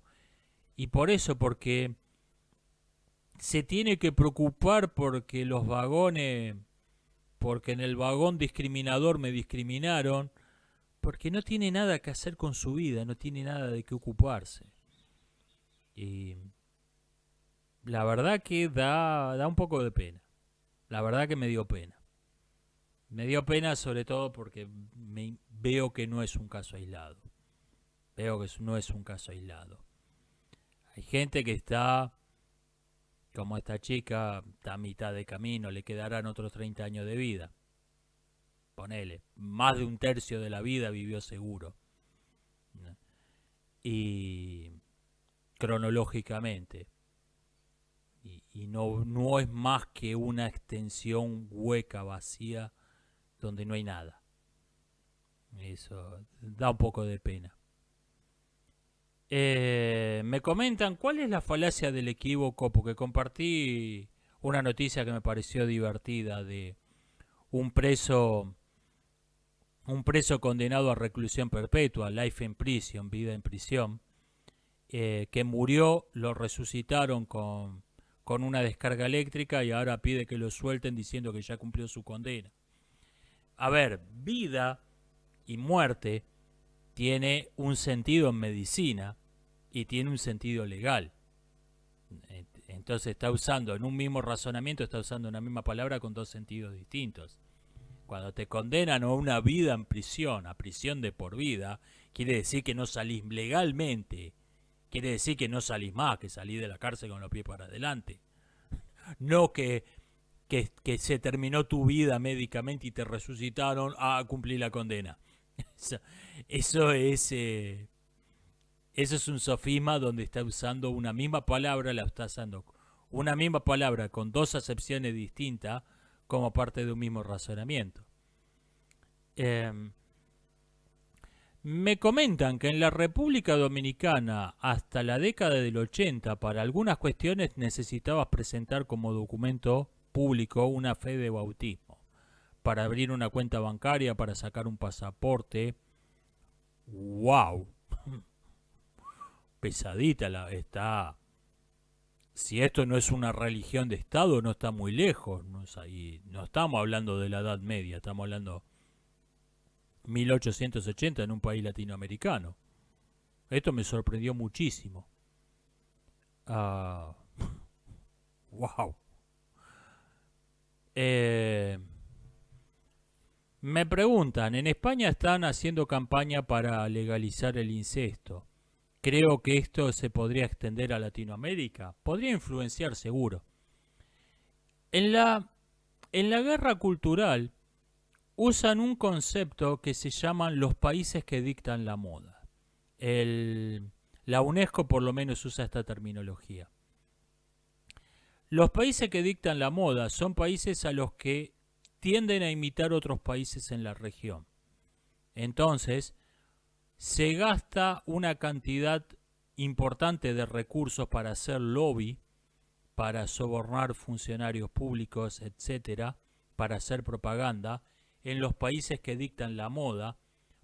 Y por eso, porque se tiene que preocupar porque los vagones, porque en el vagón discriminador me discriminaron, porque no tiene nada que hacer con su vida, no tiene nada de qué ocuparse. Y la verdad que da un poco de pena. La verdad que me dio pena. Me dio pena sobre todo porque veo que no es un caso aislado. Veo que no es un caso aislado. Hay gente que está, como esta chica, está a mitad de camino, le quedarán otros 30 años de vida. Ponele, más de un tercio de la vida vivió seguro. Y cronológicamente. Y no es más que una extensión hueca, vacía, donde no hay nada. Eso da un poco de pena. Me comentan cuál es la falacia del equívoco, porque compartí una noticia que me pareció divertida de un preso condenado a reclusión perpetua, life in prison, vida en prisión, que murió, lo resucitaron con una descarga eléctrica y ahora pide que lo suelten diciendo que ya cumplió su condena. A ver, vida y muerte tiene un sentido en medicina y tiene un sentido legal. Entonces está usando en un mismo razonamiento, está usando una misma palabra con dos sentidos distintos. Cuando te condenan a una vida en prisión, a prisión de por vida, quiere decir que no salís legalmente. Quiere decir que no salís más, que salís de la cárcel con los pies para adelante. No que se terminó tu vida médicamente y te resucitaron a cumplir la condena. Eso es un sofisma donde está usando una misma palabra, la está usando una misma palabra con dos acepciones distintas como parte de un mismo razonamiento. Me comentan que en la República Dominicana hasta la década del 80 para algunas cuestiones necesitabas presentar como documento público una fe de bautismo para abrir una cuenta bancaria, para sacar un pasaporte. ¡Wow! Pesadita está. Si esto no es una religión de Estado, no está muy lejos. No estamos hablando de la Edad Media, estamos hablando 1880 en un país latinoamericano. Esto me sorprendió muchísimo. Wow. Me preguntan, en España están haciendo campaña para legalizar el incesto. Creo que esto se podría extender a Latinoamérica. Podría influenciar seguro. En la guerra cultural usan un concepto que se llaman los países que dictan la moda. La UNESCO por lo menos usa esta terminología. Los países que dictan la moda son países a los que tienden a imitar otros países en la región. Entonces, se gasta una cantidad importante de recursos para hacer lobby, para sobornar funcionarios públicos, etcétera, para hacer propaganda en los países que dictan la moda,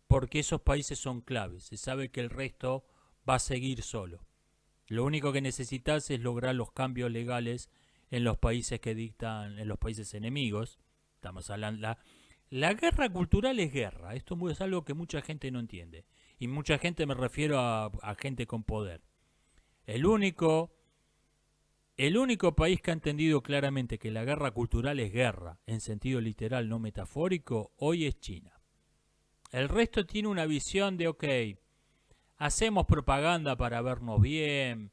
porque esos países son claves. Se sabe que el resto va a seguir solo. Lo único que necesitas es lograr los cambios legales en los países que dictan, en los países enemigos. Estamos hablando, la guerra cultural es guerra. Esto es algo que mucha gente no entiende. Y mucha gente, me refiero a gente con poder. El único país que ha entendido claramente que la guerra cultural es guerra, en sentido literal, no metafórico, hoy es China. El resto tiene una visión de, ok, hacemos propaganda para vernos bien,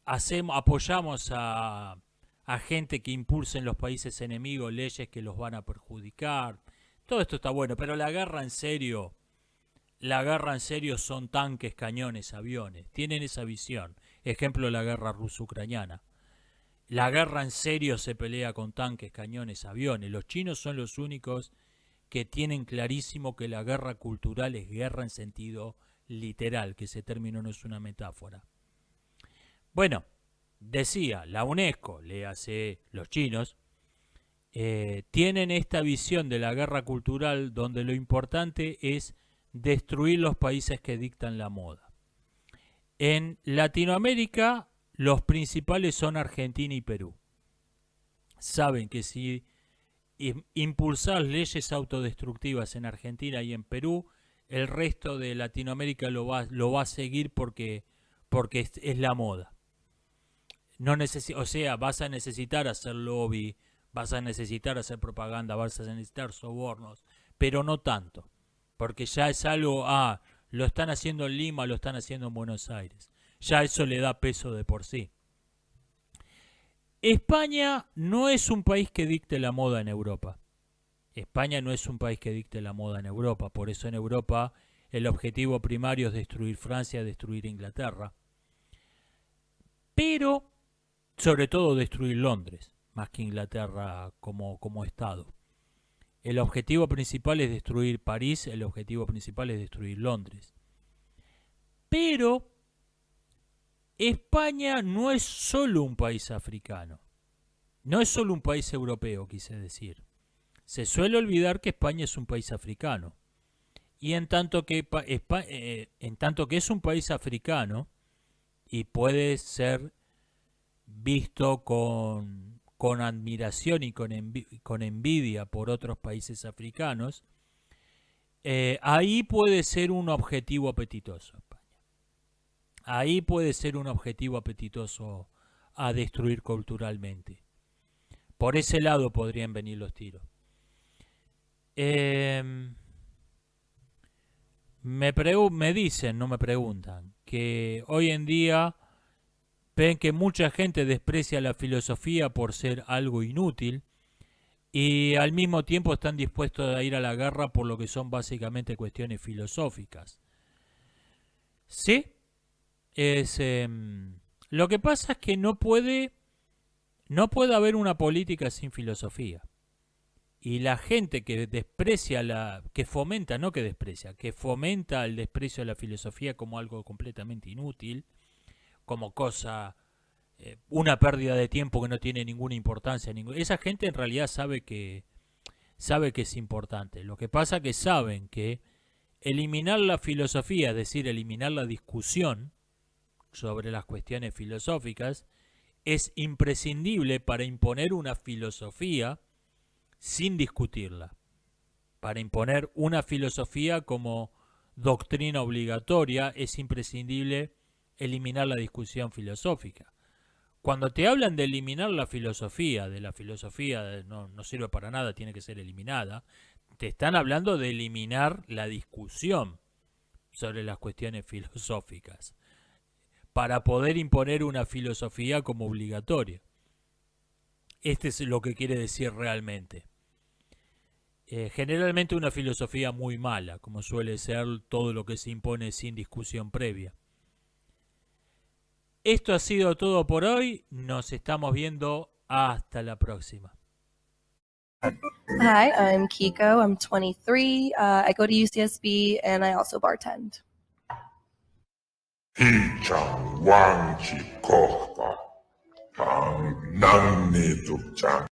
apoyamos a gente que impulse en los países enemigos leyes que los van a perjudicar. Todo esto está bueno, pero la guerra en serio son tanques, cañones, aviones. Tienen esa visión. Ejemplo, la guerra ruso-ucraniana. La guerra en serio se pelea con tanques, cañones, aviones. Los chinos son los únicos que tienen clarísimo que la guerra cultural es guerra en sentido literal, que ese término no es una metáfora. Bueno, decía, la UNESCO, léase los chinos, tienen esta visión de la guerra cultural donde lo importante es destruir los países que dictan la moda. En Latinoamérica, los principales son Argentina y Perú. Saben que si impulsar leyes autodestructivas en Argentina y en Perú, el resto de Latinoamérica lo va a seguir porque es la moda. O sea, vas a necesitar hacer lobby, vas a necesitar hacer propaganda, vas a necesitar sobornos, pero no tanto, porque ya es algo, lo están haciendo en Lima, lo están haciendo en Buenos Aires. Ya eso le da peso de por sí. España no es un país que dicte la moda en Europa. España no es un país que dicte la moda en Europa. Por eso en Europa el objetivo primario es destruir Francia, destruir Inglaterra. Pero, sobre todo, destruir Londres, más que Inglaterra como Estado. El objetivo principal es destruir París, el objetivo principal es destruir Londres. Pero España no es solo un país africano, no es solo un país europeo, quise decir. Se suele olvidar que España es un país africano. Y en tanto que es un país africano y puede ser visto con admiración y con envidia por otros países africanos, ahí puede ser un objetivo apetitoso. Ahí puede ser un objetivo apetitoso a destruir culturalmente. Por ese lado podrían venir los tiros. Me dicen, no me preguntan, que hoy en día ven que mucha gente desprecia la filosofía por ser algo inútil y al mismo tiempo están dispuestos a ir a la guerra por lo que son básicamente cuestiones filosóficas. ¿Sí? Lo que pasa es que no puede haber una política sin filosofía. Y la gente que desprecia que fomenta el desprecio a la filosofía como algo completamente inútil, como cosa, una pérdida de tiempo que no tiene ninguna importancia. Esa gente en realidad sabe que es importante. Lo que pasa es que saben que eliminar la filosofía, es decir, eliminar la discusión sobre las cuestiones filosóficas, es imprescindible para imponer una filosofía sin discutirla. Para imponer una filosofía como doctrina obligatoria es imprescindible eliminar la discusión filosófica. Cuando te hablan de eliminar la filosofía no sirve para nada, tiene que ser eliminada, te están hablando de eliminar la discusión sobre las cuestiones filosóficas para poder imponer una filosofía como obligatoria. Este es lo que quiere decir realmente. Generalmente una filosofía muy mala, como suele ser todo lo que se impone sin discusión previa. Esto ha sido todo por hoy. Nos estamos viendo hasta la próxima. Hi, I'm Kiko. I'm 23. I go to UCSB and I also bartend. 희창 왕치 거가 강남내 독장